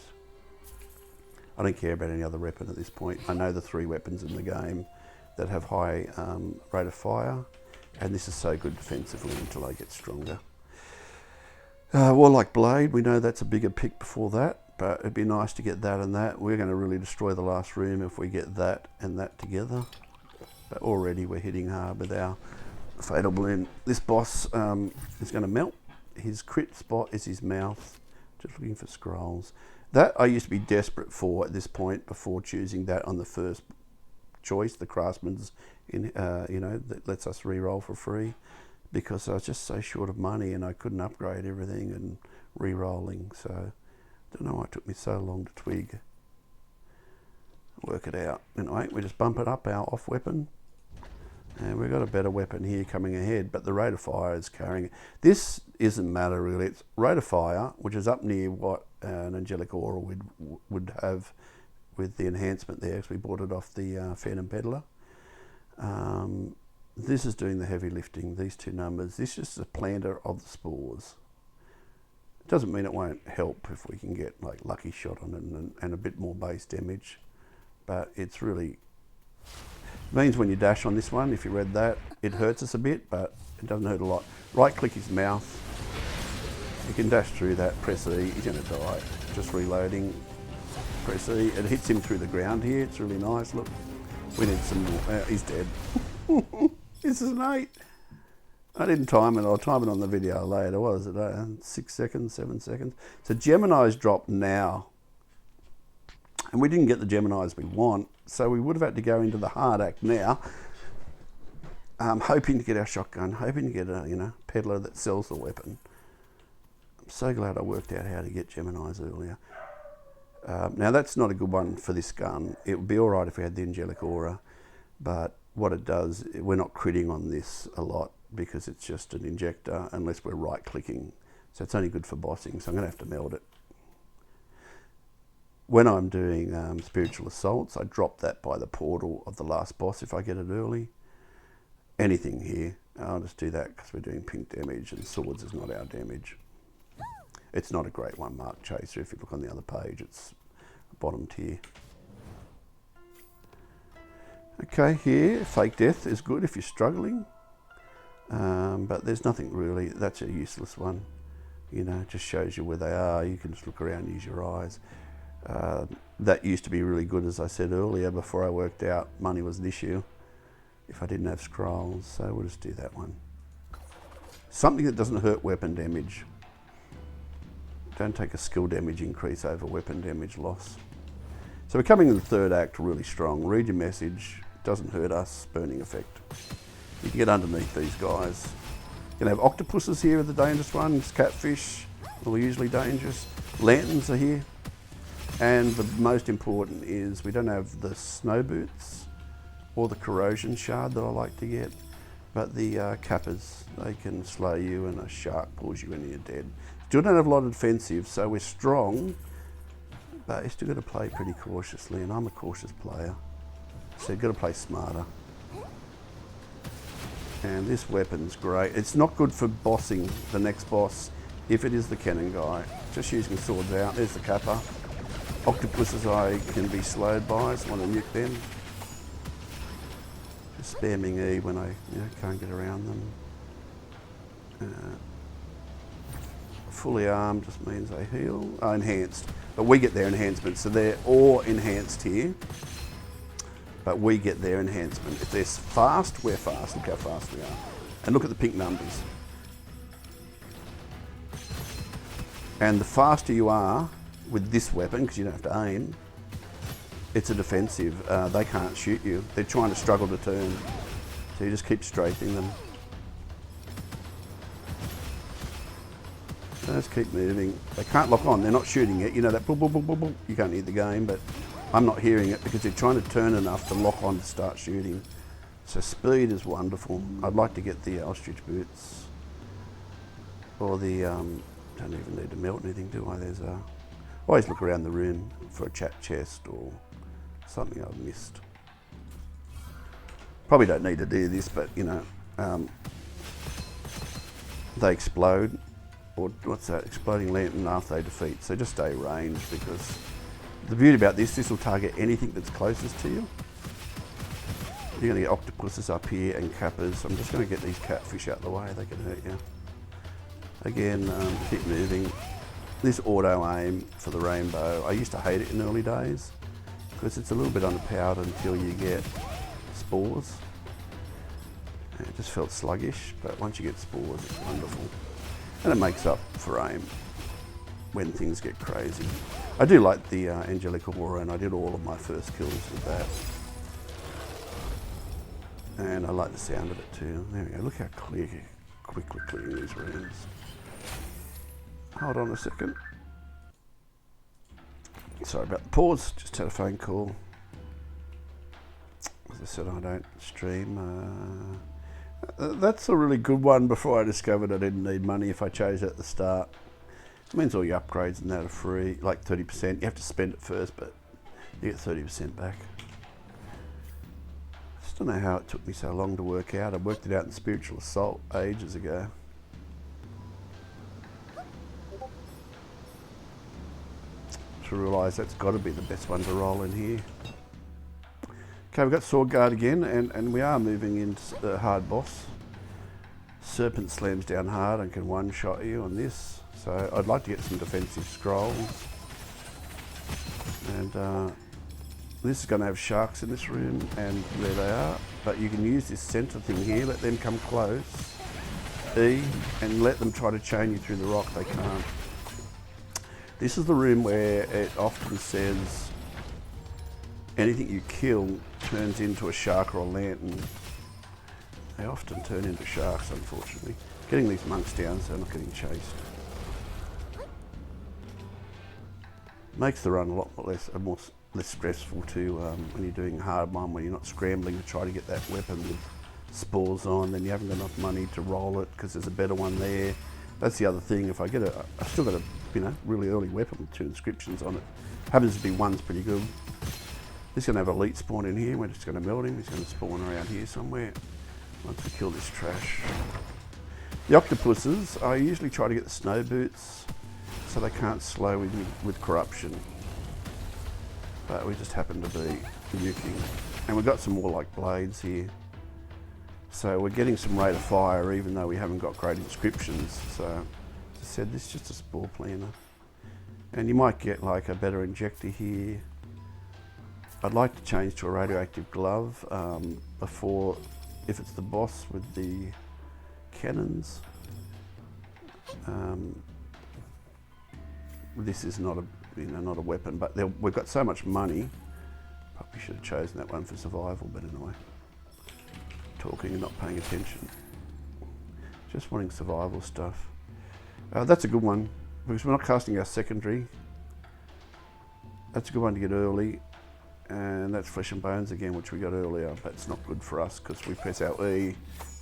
I don't care about any other weapon at this point. I know the 3 weapons in the game that have high rate of fire, and this is so good defensively until I get stronger. Warlike Blade, we know that's a bigger pick before that, but it'd be nice to get that and that. We're going to really destroy the last room if we get that and that together. But already we're hitting hard with our Fatal Balloon. This boss is going to melt. His crit spot is his mouth. Just looking for scrolls. That I used to be desperate for at this point before choosing that on the first choice, the Craftsman's, that lets us re-roll for free, because I was just so short of money and I couldn't upgrade everything and re-rolling. So I don't know why it took me so long to twig. Work it out. Anyway, we just bump it up, our off weapon. And we've got a better weapon here coming ahead, but the rate of fire is carrying it. This isn't matter really. It's rate of fire, which is up near what an Angelic Aura would have with the enhancement there, because we bought it off the Phantom Peddler. This is doing the heavy lifting, these 2 numbers. This is the planter of the spores. It doesn't mean it won't help if we can get like lucky shot on it and a bit more base damage, but it's really, it means when you dash on this one, if you read that, it hurts us a bit, but it doesn't hurt a lot. Right click his mouth. You can dash through that, press E, he's going to die. Just reloading, press E. It hits him through the ground here, it's really nice, look. We need some more, he's dead. This is an 8. I didn't time it, I'll time it on the video later. What is it, 6 seconds, 7 seconds? So Gemini's dropped now. And we didn't get the Geminis we want, so we would have had to go into the hard act now, hoping to get our shotgun, hoping to get a peddler that sells the weapon. I'm so glad I worked out how to get Geminis earlier. Now that's not a good one for this gun. It would be all right if we had the Angelic Aura, but what it does, we're not critting on this a lot because it's just an injector unless we're right clicking. So it's only good for bossing, so I'm going to have to meld it. When I'm doing spiritual assaults, I drop that by the portal of the last boss if I get it early. Anything here, I'll just do that because we're doing pink damage and swords is not our damage. It's not a great one, Mark Chaser. If you look on the other page, it's bottom tier. Okay, here, fake death is good if you're struggling. But there's nothing really, that's a useless one. It just shows you where they are. You can just look around and use your eyes. That used to be really good, as I said earlier, before I worked out money was an issue if I didn't have scrolls, so we'll just do that one. Something that doesn't hurt weapon damage. Don't take a skill damage increase over weapon damage loss. So we're coming in the 3rd act really strong. Read your message, doesn't hurt us, burning effect. You can get underneath these guys. You're going to have octopuses here are the dangerous ones, catfish, all usually dangerous. Lanterns are here. And the most important is we don't have the snow boots or the corrosion shard that I like to get, but the kappas, they can slay you and a shark pulls you in and you're dead. Still don't have a lot of defensive, so we're strong, but you still got to play pretty cautiously, and I'm a cautious player, so you've got to play smarter. And this weapon's great. It's not good for bossing the next boss. if it is the cannon guy, just using swords out. There's the kappa. Octopuses I can be slowed by, so I want to nuke them. Just spamming E when I can't get around them. Fully armed just means they heal. Oh, enhanced. But we get their enhancement, so they're all enhanced here. But we get their enhancement. If they're fast, we're fast. Look how fast we are. And look at the pink numbers. And the faster you are with this weapon, because you don't have to aim, it's a defensive. They can't shoot you. They're trying to struggle to turn. So you just keep strafing them. Just keep moving. They can't lock on. They're not shooting it. You know that boop, boop, boop, boop, boop. You can't hear the game, but I'm not hearing it because they're trying to turn enough to lock on to start shooting. So speed is wonderful. I'd like to get the ostrich boots. Or the, don't even need to melt anything, do I? There's a, always look around the room for a chat chest or something I've missed. Probably don't need to do this, but you know, they explode. Or what's that, exploding lantern after they defeat. So just stay ranged, because the beauty about this will target anything that's closest to you. You're going to get octopuses up here and kappas. I'm just going to get these catfish out of the way, they can hurt you. Again, keep moving. This auto aim for the rainbow, I used to hate it in early days because it's a little bit underpowered until you get spores. And it just felt sluggish, but once you get spores, it's wonderful. And it makes up for aim when things get crazy. I do like the Angelic Aura, and I did all of my first kills with that. And I like the sound of it too. There we go, look how quick we're clearing these rooms. Hold on a second. Sorry about the pause, just had a phone call. As I said, I don't stream. That's a really good one. Before I discovered I didn't need money if I chose it at the start. It means all your upgrades and that are free, like 30%. You have to spend it first, but you get 30% back. I just don't know how it took me so long to work out. I worked it out in Spiritual Assault ages ago. To realise that's got to be the best one to roll in here. Okay, we've got Sword Guard again, and we are moving into the hard boss. Serpent slams down hard and can one-shot you on this. So I'd like to get some defensive scrolls. And this is going to have sharks in this room, and there they are. But you can use this center thing here, let them come close, E, and let them try to chain you through the rock. They can't. This is the room where it often says anything you kill turns into a shark or a lantern. They often turn into sharks, unfortunately. Getting these monks down so they're not getting chased. Makes the run a lot less stressful too when you're doing a hard one, when you're not scrambling to try to get that weapon with spores on, then you haven't got enough money to roll it because there's a better one there. That's the other thing. If I get I've still got a really early weapon with 2 inscriptions on it. Happens to be one's pretty good. He's going to have elite spawn in here. We're just going to melt him. He's going to spawn around here somewhere once we kill this trash. The octopuses, I usually try to get the snow boots so they can't slow with corruption. But we just happen to be nuking. And we've got some more like blades here. So we're getting some rate of fire even though we haven't got great inscriptions. So as I said, this is just a spore planner. And you might get like a better injector here. I'd like to change to a radioactive glove before, if it's the boss with the cannons. This is not a weapon, but we've got so much money. Probably should have chosen that one for survival, but anyway. Talking and not paying attention. Just wanting survival stuff. That's a good one because we're not casting our secondary. That's a good one to get early. And that's Flesh and Bones again, which we got earlier, but it's not good for us because we press our E.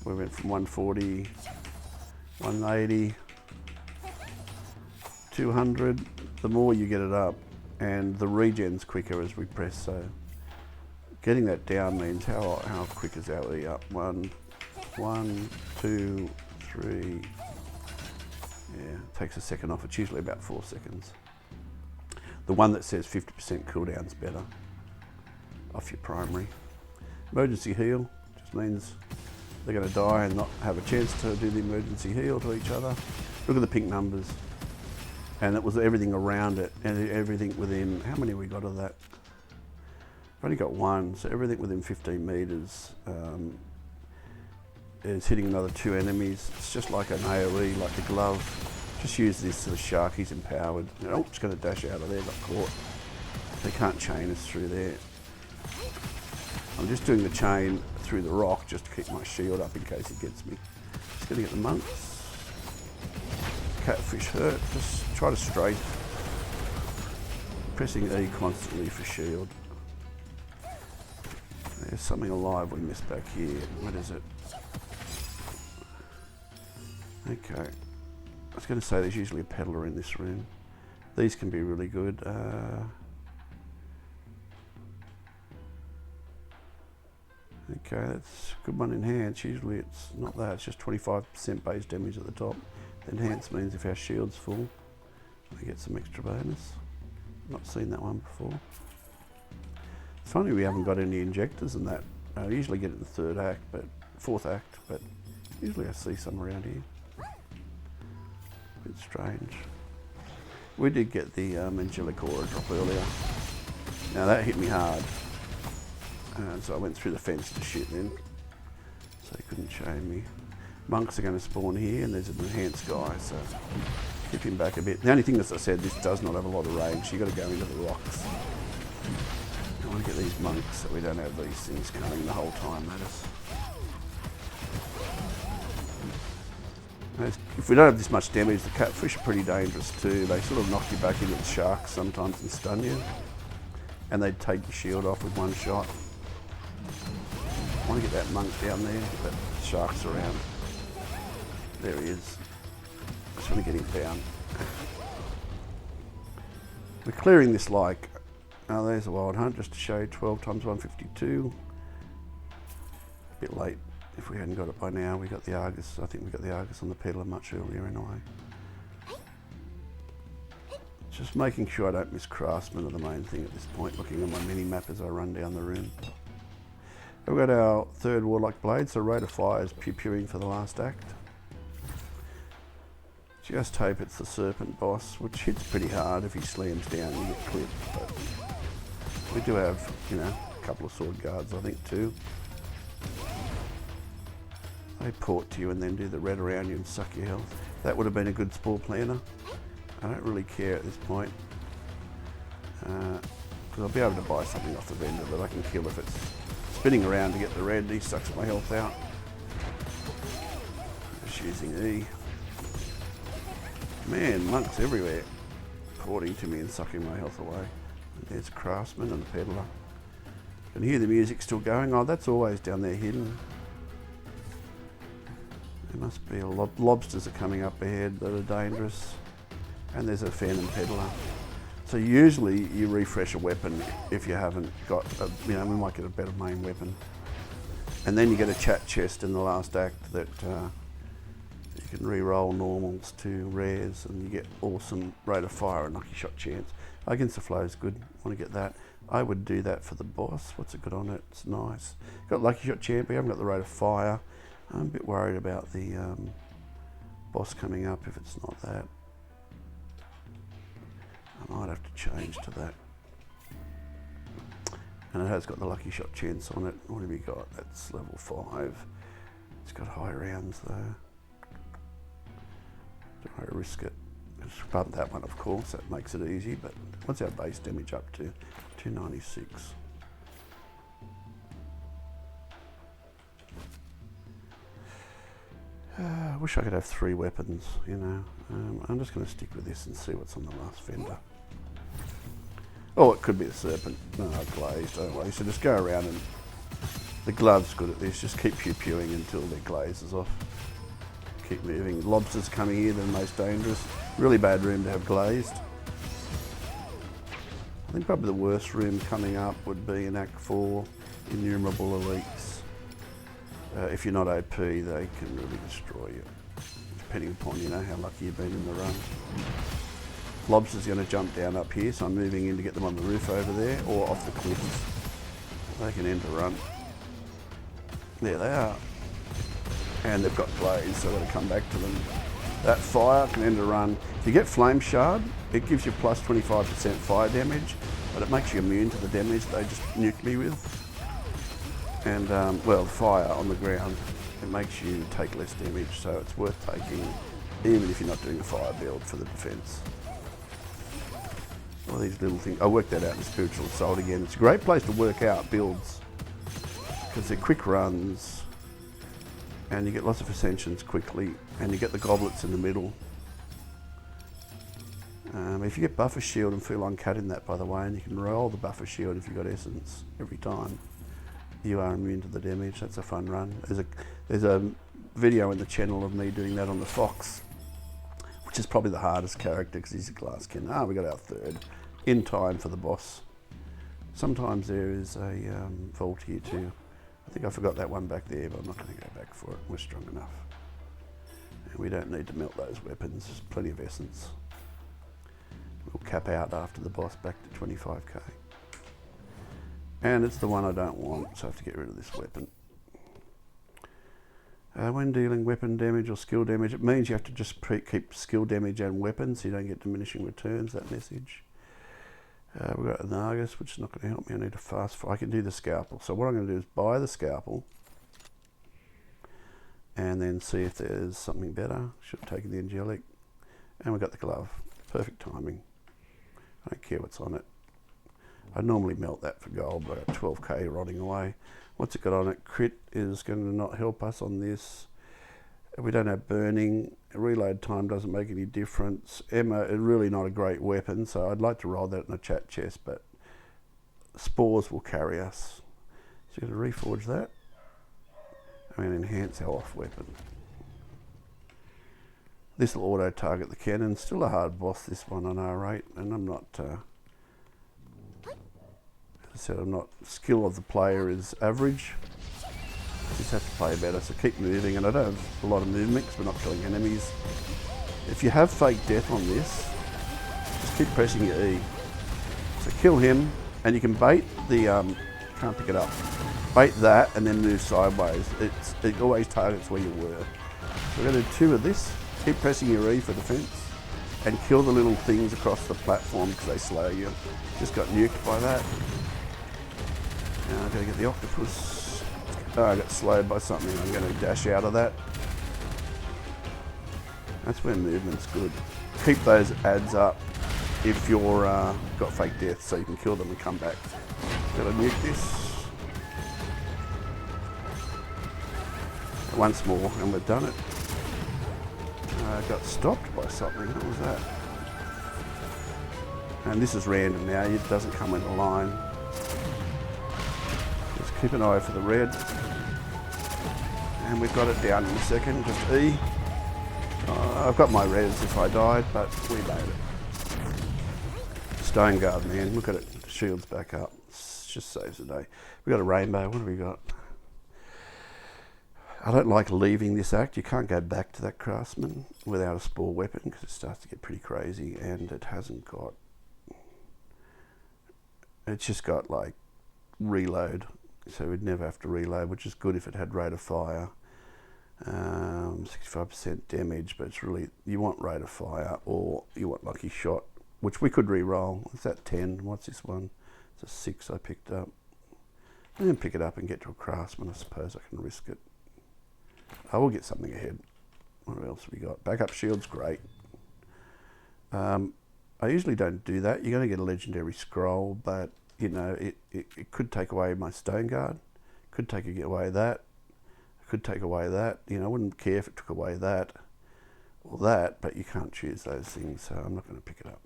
We went from 140, 180, 200. The more you get it up, and the regen's quicker as we press. So getting that down means how quick is our E up? 1, 2, 3. Yeah, it takes a second off. It's usually about 4 seconds. The one that says 50% cooldown's better off your primary. Emergency heal just means they're going to die and not have a chance to do the emergency heal to each other. Look at the pink numbers. And it was everything around it and everything within, how many we got of that? I've only got one, so everything within 15 metres is hitting another 2 enemies. It's just like an AoE, like the glove. Just use this to the shark, he's empowered. Oh, it's going to dash out of there, got caught. They can't chain us through there. I'm just doing the chain through the rock just to keep my shield up in case he gets me. Just going to get the monks. Catfish hurt, just try to strafe. Pressing E constantly for shield. There's something alive we missed back here. What is it? Okay. I was going to say there's usually a peddler in this room. These can be really good. Okay, that's a good one. Enhance. Usually it's not that. It's just 25% base damage at the top. Enhance means if our shield's full, we get some extra bonus. Not seen that one before. It's funny we haven't got any injectors in that. I usually get it in the 3rd act, but 4th act, but usually I see some around here. Bit strange. We did get the angelic aura drop earlier. Now that hit me hard. So I went through the fence to shit then. So he couldn't chain me. Monks are going to spawn here and there's an enhanced guy, so keep him back a bit. The only thing, as I said, this does not have a lot of range. You've got to go into the rocks. I want to get these monks so we don't have these things coming the whole time at us. If we don't have this much damage, the catfish are pretty dangerous too. They sort of knock you back into the sharks sometimes and stun you. And they take your shield off with one shot. I want to get that monk down there, but the shark's around. There he is. Just want to get him down. We're clearing this like, oh there's a wild hunt just to show you 12 times 152. A bit late. If we hadn't got it by now, we got the Argus. I think we got the Argus on the Peddler much earlier anyway. Just making sure I don't miss Craftsman are the main thing at this point, looking at my mini-map as I run down the room. We've got our 3rd Warlock Blade, so Rate of Fire is pew-pewing for the last act. Just hope it's the Serpent boss, which hits pretty hard. If he slams down, you get clipped. But we do have, you know, a couple of sword guards, I think, too. They port to you and then do the red around you and suck your health. That would have been a good spore planner. I don't really care at this point. Because I'll be able to buy something off the vendor that I can kill if it's spinning around to get the red. He sucks my health out. Just using E. Man, monks everywhere. Porting to me and sucking my health away. And there's Craftsman and the Peddler. Can hear the music still going. Oh, that's always down there hidden. There must be a lobsters are coming up ahead that are dangerous. And there's a Phantom Peddler. So usually you refresh a weapon if you haven't got, we might get a better main weapon. And then you get a chat chest in the last act that you can re-roll normals to rares and you get awesome Rate of Fire and Lucky Shot chance. Against the Flow is good, want to get that. I would do that for the boss. What's it got on it? It's nice. Got Lucky Shot champ, we haven't got the Rate of Fire. I'm a bit worried about the boss coming up if it's not that. I might have to change to that. And it has got the Lucky Shot chance on it. What have you got? That's level 5. It's got high rounds though. Don't want to risk it. Just bump that one, of course. That makes it easy. But what's our base damage up to? 296. I wish I could have 3 weapons, you know. I'm just going to stick with this and see what's on the last vendor. Oh, it could be the Serpent. No, glazed, don't worry. So just go around and the glove's good at this. Just keep pew-pewing until their glaze is off. Keep moving. Lobsters coming here, they're the most dangerous. Really bad room to have glazed. I think probably the worst room coming up would be in Act 4, Innumerable Elites. If you're not OP, they can really destroy you. depending upon, you know, how lucky you've been in the run. Lobster's going to jump down up here, so I'm moving in to get them on the roof over there, or off the cliffs. They can end a run. There they are. And they've got glaze, so I've got to come back to them. That fire can end a run. If you get Flame Shard, it gives you plus 25% fire damage, but it makes you immune to the damage they just nuked me with. And, well, fire on the ground, it makes you take less damage, so it's worth taking, even if you're not doing a fire build for the defense. All these little things. I worked that out in Spiritual Assault again. It's a great place to work out builds, because they're quick runs, and you get lots of Ascensions quickly, and you get the goblets in the middle. If you get Buffer Shield and feel uncut in that, by the way, and you can roll the Buffer Shield if you've got Essence every time, you are immune to the damage. That's a fun run. There's a video in the channel of me doing that on the Fox, which is probably the hardest character because he's a glass cannon. Ah, we got our third in time for the boss. Sometimes there is a vault here too. I think I forgot that one back there, but I'm not going to go back for it. We're strong enough. And we don't need to melt those weapons. There's plenty of essence. We'll cap out after the boss back to 25k. And it's the one I don't want, so I have to get rid of this weapon. When dealing weapon damage or skill damage, it means you have to just keep skill damage and weapons so you don't get diminishing returns, that message. We've got Anagas, which is not going to help me. I need a fast fire. I can do the scalpel. So what I'm going to do is buy the scalpel and then see if there's something better. Should have taken the angelic. And we've got the glove. Perfect timing. I don't care what's on it. I'd normally melt that for gold, but I got 12k rotting away. What's it got on it? Crit is going to not help us on this. We don't have burning. Reload time doesn't make any difference. Emma is really not a great weapon, so I'd like to roll that in a chat chest, but Spores will carry us. So you're going to reforge that. And enhance our off weapon. This will auto target the cannon. Still a hard boss, this one on R8, and I'm not... as I said, I'm not... Skill of the player is average. Just have to play better, so keep moving. And I don't have a lot of movement because we're not killing enemies. If you have fake death on this, just keep pressing your E. So kill him, and you can bait the... can't pick it up. Bait that and then move sideways. It always targets where you were. So we're going to do 2 of this. Keep pressing your E for defense and kill the little things across the platform because they slow you. Just got nuked by that. Now I've got to get the octopus. Oh, I got slowed by something. I'm going to dash out of that. That's when movement's good. Keep those ads up if you're got fake death so you can kill them and come back. Got to nuke this. Once more and we've done it. Got stopped by something. What was that? And this is random now. It doesn't come in a line. Just keep an eye for the red. And we've got it down in a second. Just E. I've got my res if I died, but we made it. Stone Guard, man. Look at it. The shield's back up. It just saves the day. We've got a rainbow. What have we got? I don't like leaving this act. You can't go back to that Craftsman without a Spore weapon because it starts to get pretty crazy, and it hasn't got... It's just got like reload, so we'd never have to reload, which is good if it had rate of fire. 65% damage, but it's really... You want rate of fire or you want lucky shot, which we could re-roll. Is that 10? What's this one? It's a 6 I picked up. And then pick it up and get to a Craftsman. I suppose I can risk it. I will get something ahead. What else have we got? Backup shield's great. I usually don't do that. You're going to get a legendary scroll, but you know it could take away my Stone Guard. Could take away that. Could take away that. You know, I wouldn't care if it took away that or that, but you can't choose those things, so I'm not going to pick it up.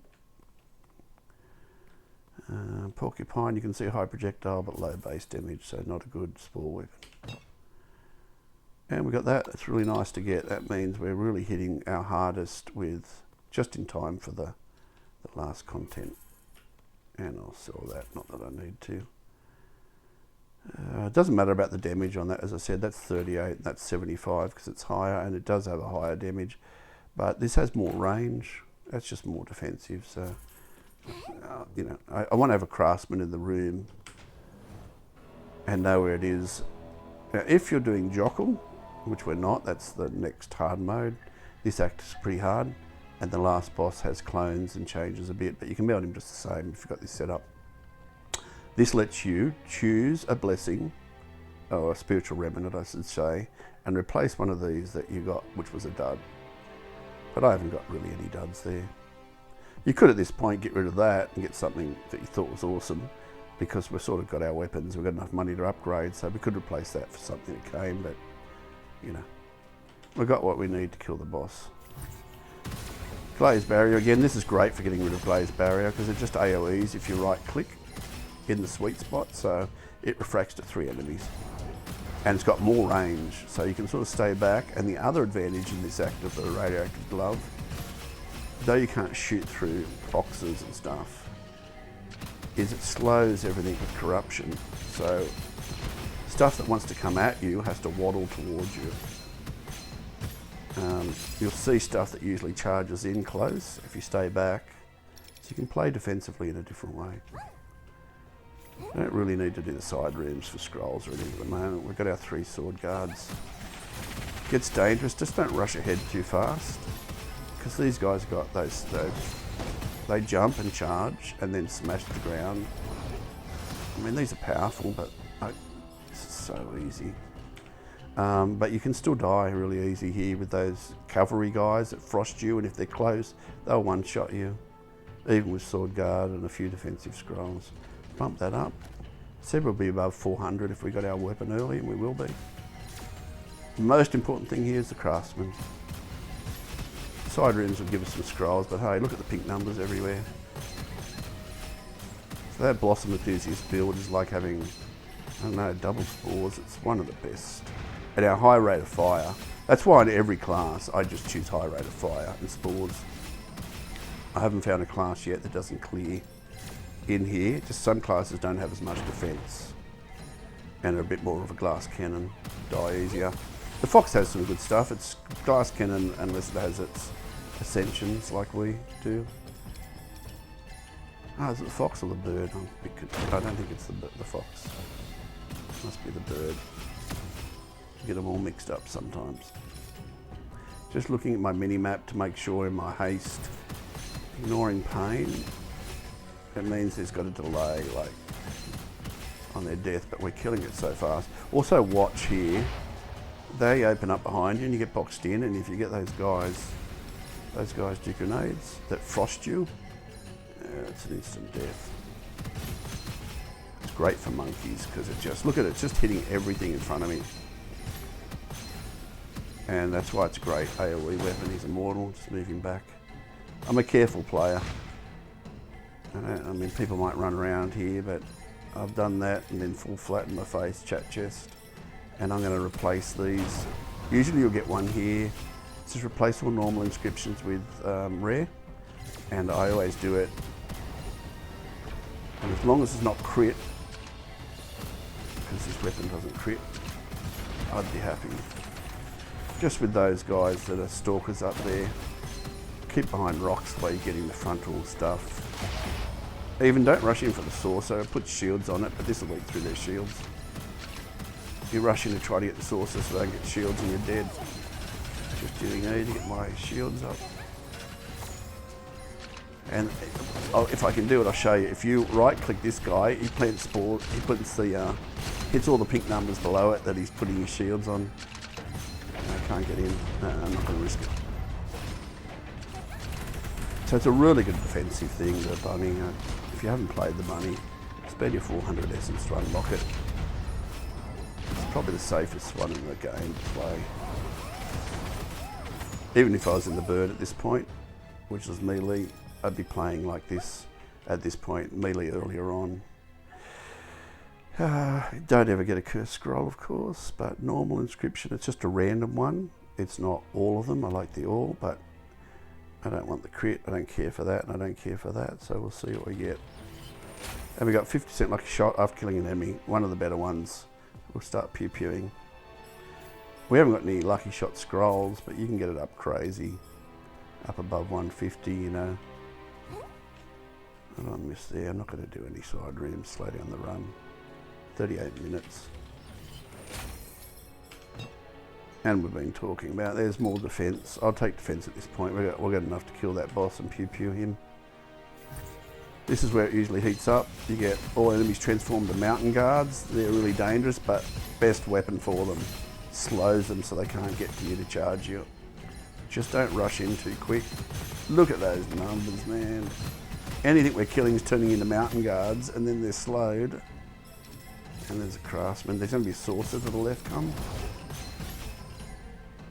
Porcupine, you can see high projectile but low base damage, so not a good Spore weapon. And we got that. It's really nice to get. That means we're really hitting our hardest with just in time for the last content. And I'll sell that, not that I need to. It doesn't matter about the damage on that. As I said, that's 38, that's 75 because it's higher, and it does have a higher damage. But this has more range. That's just more defensive. So, you know, I want to have a Craftsman in the room and know where it is. Now, if you're doing Jokul, which we're not, that's the next hard mode. This act is pretty hard, and the last boss has clones and changes a bit, but you can build him just the same if you've got this set up. This lets you choose a blessing, or a spiritual remnant I should say, and replace one of these that you got, which was a dud. But I haven't got really any duds there. You could at this point get rid of that and get something that you thought was awesome, because we've sort of got our weapons, we've got enough money to upgrade, so we could replace that for something that came, but you know, we've got what we need to kill the boss. Glaze Barrier, again, this is great for getting rid of Glaze Barrier because it just AoEs if you right click in the sweet spot, so it refracts to 3 enemies. And it's got more range, so you can sort of stay back. And the other advantage in this act of the Radioactive Glove, though you can't shoot through boxes and stuff, is it slows everything with corruption. So stuff that wants to come at you has to waddle towards you. You'll see stuff that usually charges in close if you stay back. So you can play defensively in a different way. I don't really need to do the side rooms for scrolls or anything at the moment. We've got our 3 sword guards. Gets dangerous, just don't rush ahead too fast, because these guys got those, they jump and charge and then smash the ground. I mean, these are powerful, but this is so easy. But you can still die really easy here with those cavalry guys that frost you, and if they're close, they'll one-shot you, even with sword guard and a few defensive scrolls. Bump that up. Said we'll be above 400 if we got our weapon early, and we will be. The most important thing here is the Craftsman. Side rooms will give us some scrolls, but hey, look at the pink numbers everywhere. So that Blossom Enthusiast build is like having, I don't know, double Spores. It's one of the best. At our high rate of fire, that's why in every class I just choose high rate of fire and Spores. I haven't found a class yet that doesn't clear in here. Just some classes don't have as much defense and are a bit more of a glass cannon, die easier. The Fox has some good stuff. It's glass cannon unless it has its ascensions like we do. Oh, is it the Fox or the bird? I don't think it's the Fox. It must be the bird. Get them all mixed up sometimes. Just looking at my mini-map to make sure in my haste, ignoring pain, it means there's got a delay like on their death, but we're killing it so fast. Also watch here, they open up behind you and you get boxed in, and if you get those guys do grenades that frost you, it's an instant death. It's great for monkeys because it just, look at it, it's just hitting everything in front of me. And that's why it's a great AoE weapon. He's immortal, just move him back. I'm a careful player. I mean, people might run around here, but I've done that and then full flat in my face, chat chest. And I'm going to replace these. Usually you'll get one here. It's just replace all normal inscriptions with rare. And I always do it. And as long as it's not crit, because this weapon doesn't crit, I'd be happy. Just with those guys that are stalkers up there, keep behind rocks while you're getting the frontal stuff. Even don't rush in for the saucer, put shields on it, but this will leak through their shields. You rush in to try to get the saucer so they don't get shields and you're dead. Just doing E to get my shields up. And if I can do it, I'll show you. If you right click this guy, he plants spores, he puts the, hits all the pink numbers below it that he's putting his shields on. I can't get in. No, I'm not going to risk it. So it's a really good defensive thing, the Bunny. If you haven't played the Bunny, spend your 400 essence to unlock it. It's probably the safest one in the game to play. Even if I was in the bird at this point, which is melee, I'd be playing like this at this point, melee earlier on. Don't ever get a cursed scroll, of course, but normal inscription, it's just a random one. It's not all of them, I like the all, but I don't want the crit, I don't care for that, and I don't care for that, so we'll see what we get. And we got 50% lucky shot after killing an enemy. One of the better ones. We'll start pew-pewing. We haven't got any lucky shot scrolls, but you can get it up crazy. Up above 150, you know. What did I miss there? I'm not going to do any side rims. Slow down the run. 38 minutes. And we've been talking about, there's more defense. I'll take defense at this point. We've got enough to kill that boss and pew-pew him. This is where it usually heats up. You get all enemies transformed to mountain guards. They're really dangerous, but best weapon for them. Slows them so they can't get to you to charge you. Just don't rush in too quick. Look at those numbers, man. Anything we're killing is turning into mountain guards, and then they're slowed. And there's a Craftsman. There's going to be a sorcerer to the left come.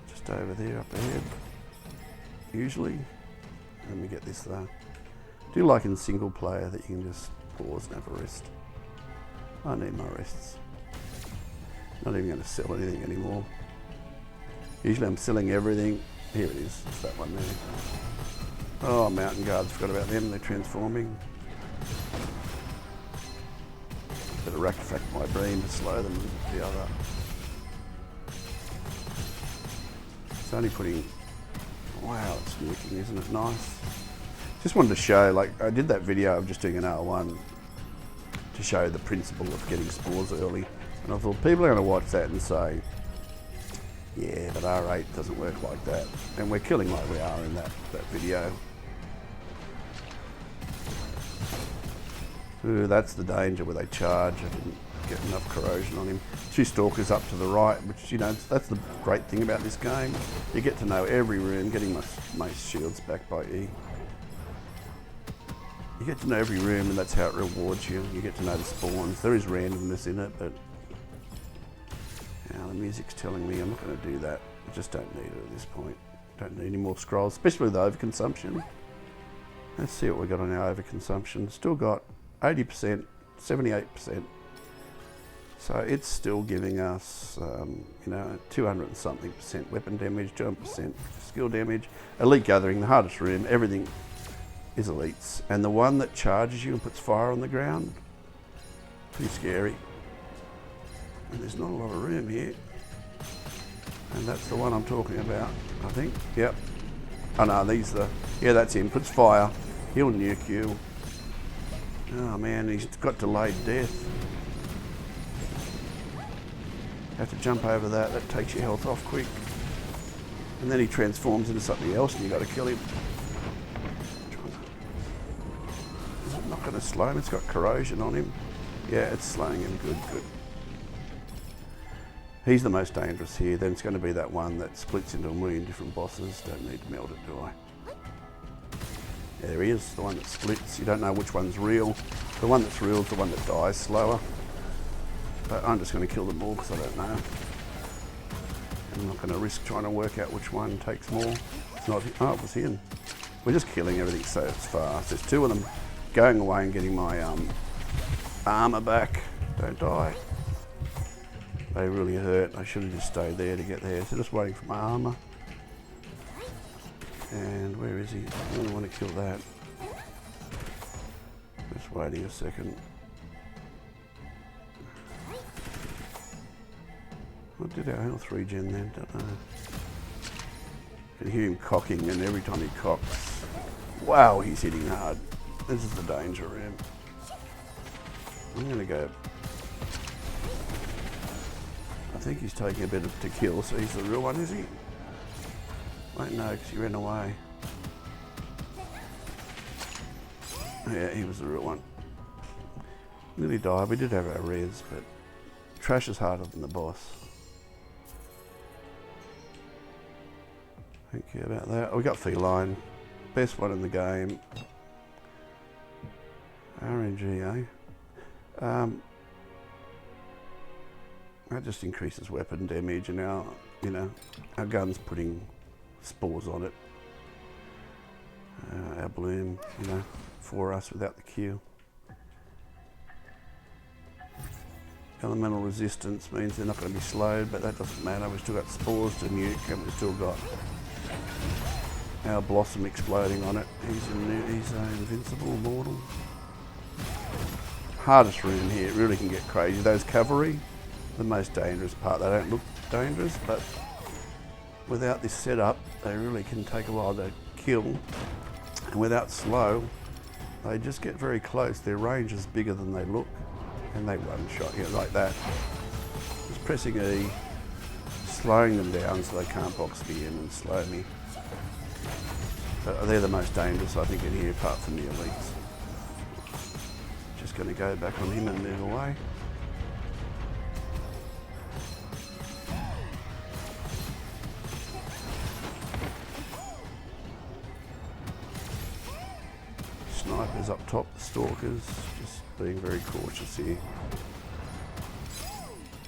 Just over there, up ahead. Usually. Let me get this though. I do like in single player that you can just pause and have a rest. I need my rests. Not even going to sell anything anymore. Usually I'm selling everything. Here it is, it's that one there. Oh, mountain guards, forgot about them, they're transforming. Better rack-fact my beam to slow them with the other. It's only putting, wow, it's looking, isn't it nice? Just wanted to show, like, I did that video of just doing an R1 to show the principle of getting spores early. And I thought people are going to watch that and say, yeah, but R8 doesn't work like that. And we're killing like we are in that video. Ooh, that's the danger where they charge. I didn't get enough corrosion on him. 2 stalkers up to the right, which, you know, that's the great thing about this game. You get to know every room, getting my shields back by E. You get to know every room, and that's how it rewards you. You get to know the spawns. There is randomness in it, but now the music's telling me I'm not going to do that. I just don't need it at this point. Don't need any more scrolls, especially with overconsumption. Let's see what we got on our overconsumption. Still got 80%, 78%. So it's still giving us, you know, 200 and something % weapon damage, 200% skill damage. Elite Gathering, the hardest room, everything is elites. And the one that charges you and puts fire on the ground, pretty scary. And there's not a lot of room here. And that's the one I'm talking about, I think. Yep. Oh no, yeah, that's him. Puts fire. He'll nuke you. Oh man, he's got delayed death. Have to jump over that. That takes your health off quick. And then he transforms into something else and you got to kill him. Is it not going to slow him? It's got corrosion on him. Yeah, it's slowing him. Good, good. He's the most dangerous here. Then it's going to be that one that splits into a million different bosses. Don't need to melt it, do I? Yeah, there he is, the one that splits. You don't know which one's real. The one that's real is the one that dies slower. But I'm just going to kill them all because I don't know. I'm not going to risk trying to work out which one takes more. It's not, oh, it was him. We're just killing everything so it's fast. There's 2 of them going away and getting my armor back. Don't die. They really hurt. I should have just stayed there to get there. So just waiting for my armor. And where is he? I really want to kill that. Just waiting a second. What did our health regen then? Don't know. I can hear him cocking, and every time he cocks, wow, he's hitting hard. This is the danger room. I'm going to go. I think he's taking a bit to kill, so he's the real one, is he? Wait, no, because he ran away. Yeah, he was the real one. Nearly died. We did have our res, but trash is harder than the boss. Don't care about that. We got feline. Best one in the game. RNG, eh? That just increases weapon damage, and our, you know, our gun's putting spores on it. Our bloom, you know, for us without the Q. Elemental resistance means they're not going to be slowed, but that doesn't matter. We've still got spores to nuke, and we've still got our blossom exploding on it. He's invincible, mortal. hardest room here. It really can get crazy. Those cavalry, the most dangerous part. They don't look dangerous, but without this setup, they really can take a while to kill. And without slow, they just get very close. Their range is bigger than they look, and they one-shot you like that. Just pressing E, slowing them down so they can't box me in and slow me. They're the most dangerous, I think, in here, apart from the elites. Just going to go back on him and move away. Snipers up top, the stalkers, just being very cautious here.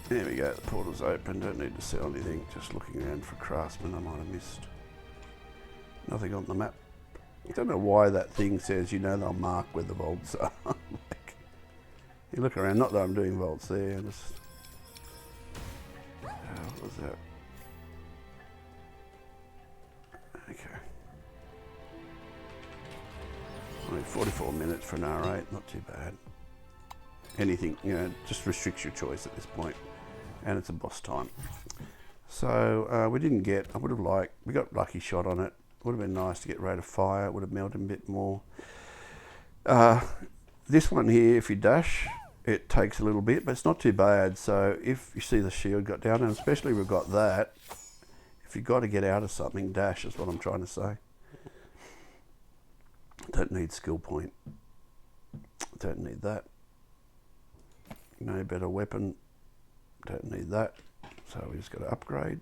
There we go, the portal's open, don't need to sell anything, just looking around for Craftsman I might have missed. Nothing on the map. I don't know why that thing says, you know, they'll mark where the vaults are. Like, you look around, not that I'm doing vaults there, just... what was that? Okay. Only 44 minutes for an R8, not too bad. Anything, you know, just restricts your choice at this point. And it's a boss time. So we didn't get, I would have liked, we got lucky shot on it. Would have been nice to get rate of fire, it would have melted a bit more. This one here, if you dash, it takes a little bit, but it's not too bad. So if you see the shield got down, and especially we've got that, if you've got to get out of something, dash is what I'm trying to say. Don't need skill point. Don't need that. No better weapon. Don't need that. So we just got to upgrade.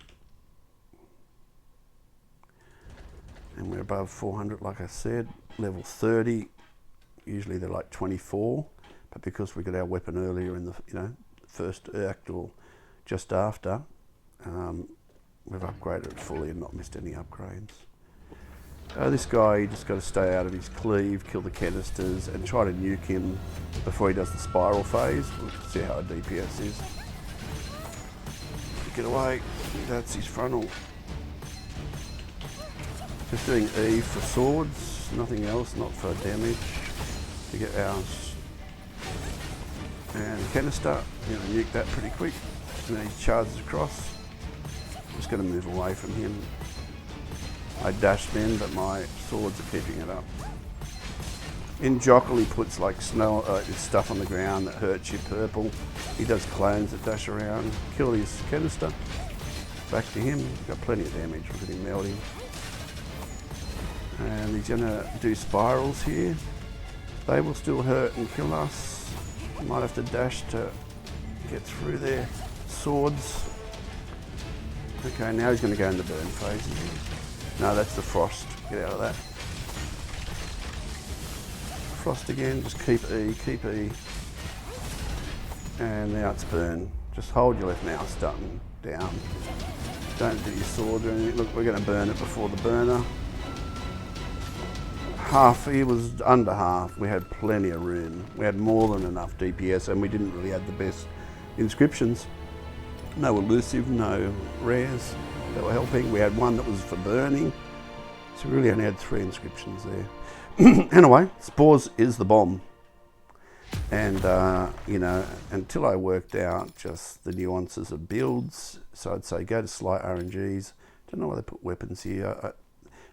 And we're above 400, like I said. Level 30. Usually they're like 24, but because we got our weapon earlier in the, you know, first act or just after, we've upgraded it fully and not missed any upgrades. This guy, you just got to stay out of his cleave, kill the canisters, and try to nuke him before he does the spiral phase. We'll see how our DPS is. Get away. That's his frontal. Just doing E for swords, nothing else, not for damage. To get ours. And canister, you're going to nuke that pretty quick. And then he charges across. Just going to move away from him. I dashed in, but my swords are keeping it up. In Jokul, he puts like snow, stuff on the ground that hurts you, purple. He does clones that dash around. Kill his canister. Back to him. Got plenty of damage. Look at him melting. And he's going to do spirals here. They will still hurt and kill us. Might have to dash to get through their swords. Okay, now he's going to go into burn phase. No, that's the frost. Get out of that. Frost again, just keep E, keep E. And now it's burn. Just hold your left mouse button down. Don't do your sword or anything. Look, we're going to burn it before the burner. Half, he was under half. We had plenty of room. We had more than enough DPS and we didn't really have the best inscriptions. No elusive, no rares that were helping. We had one that was for burning. So we really only had 3 inscriptions there. Anyway, Spores is the bomb. And, you know, until I worked out just the nuances of builds, so I'd say go to SlightSNGs. Don't know why they put weapons here.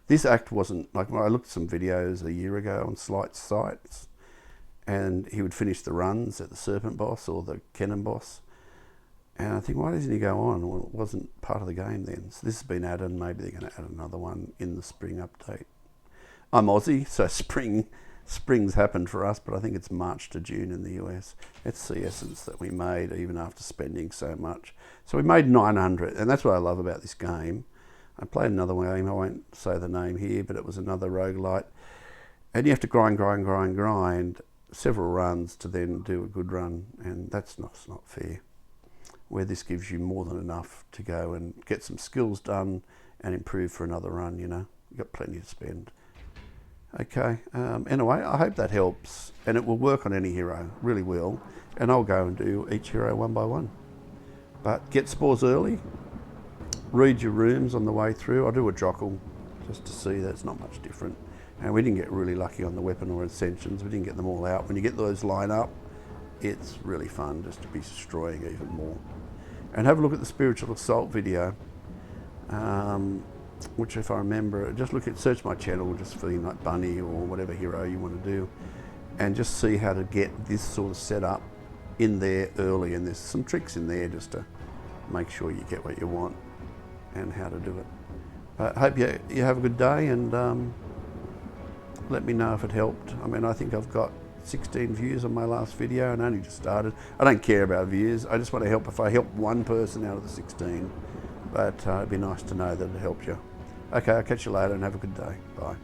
This act wasn't, like, I looked at some videos a year ago on Slight's sites, and he would finish the runs at the Serpent boss or the Cannon boss. And I think, why doesn't he go on? Well, it wasn't part of the game then. So this has been added, and maybe they're going to add another one in the spring update. I'm Aussie, so spring's happened for us, but I think it's March to June in the US. It's the essence that we made even after spending so much. So we made 900, and that's what I love about this game. I played another game, I won't say the name here, but it was another roguelite. And you have to grind several runs to then do a good run, and that's not fair. Where this gives you more than enough to go and get some skills done and improve for another run, you know. You've got plenty to spend. Okay, anyway, I hope that helps, and it will work on any hero, really will. And I'll go and do each hero one by one. But get Spores early. Read your rooms on the way through. I'll do a Jokul just to see that it's not much different. And we didn't get really lucky on the weapon or Ascensions. We didn't get them all out. When you get those line up, it's really fun just to be destroying even more. And have a look at the Spiritual Assault video, which if I remember, just search my channel, just for like Bunny or whatever hero you want to do, and just see how to get this sort of setup in there early. And there's some tricks in there just to make sure you get what you want and how to do it. I hope you have a good day, and let me know if it helped. I mean, I think I've got 16 views on my last video and only just started. I don't care about views. I just want to help. If I help one person out of the 16, but it'd be nice to know that it helped you. Okay, I'll catch you later and have a good day. Bye.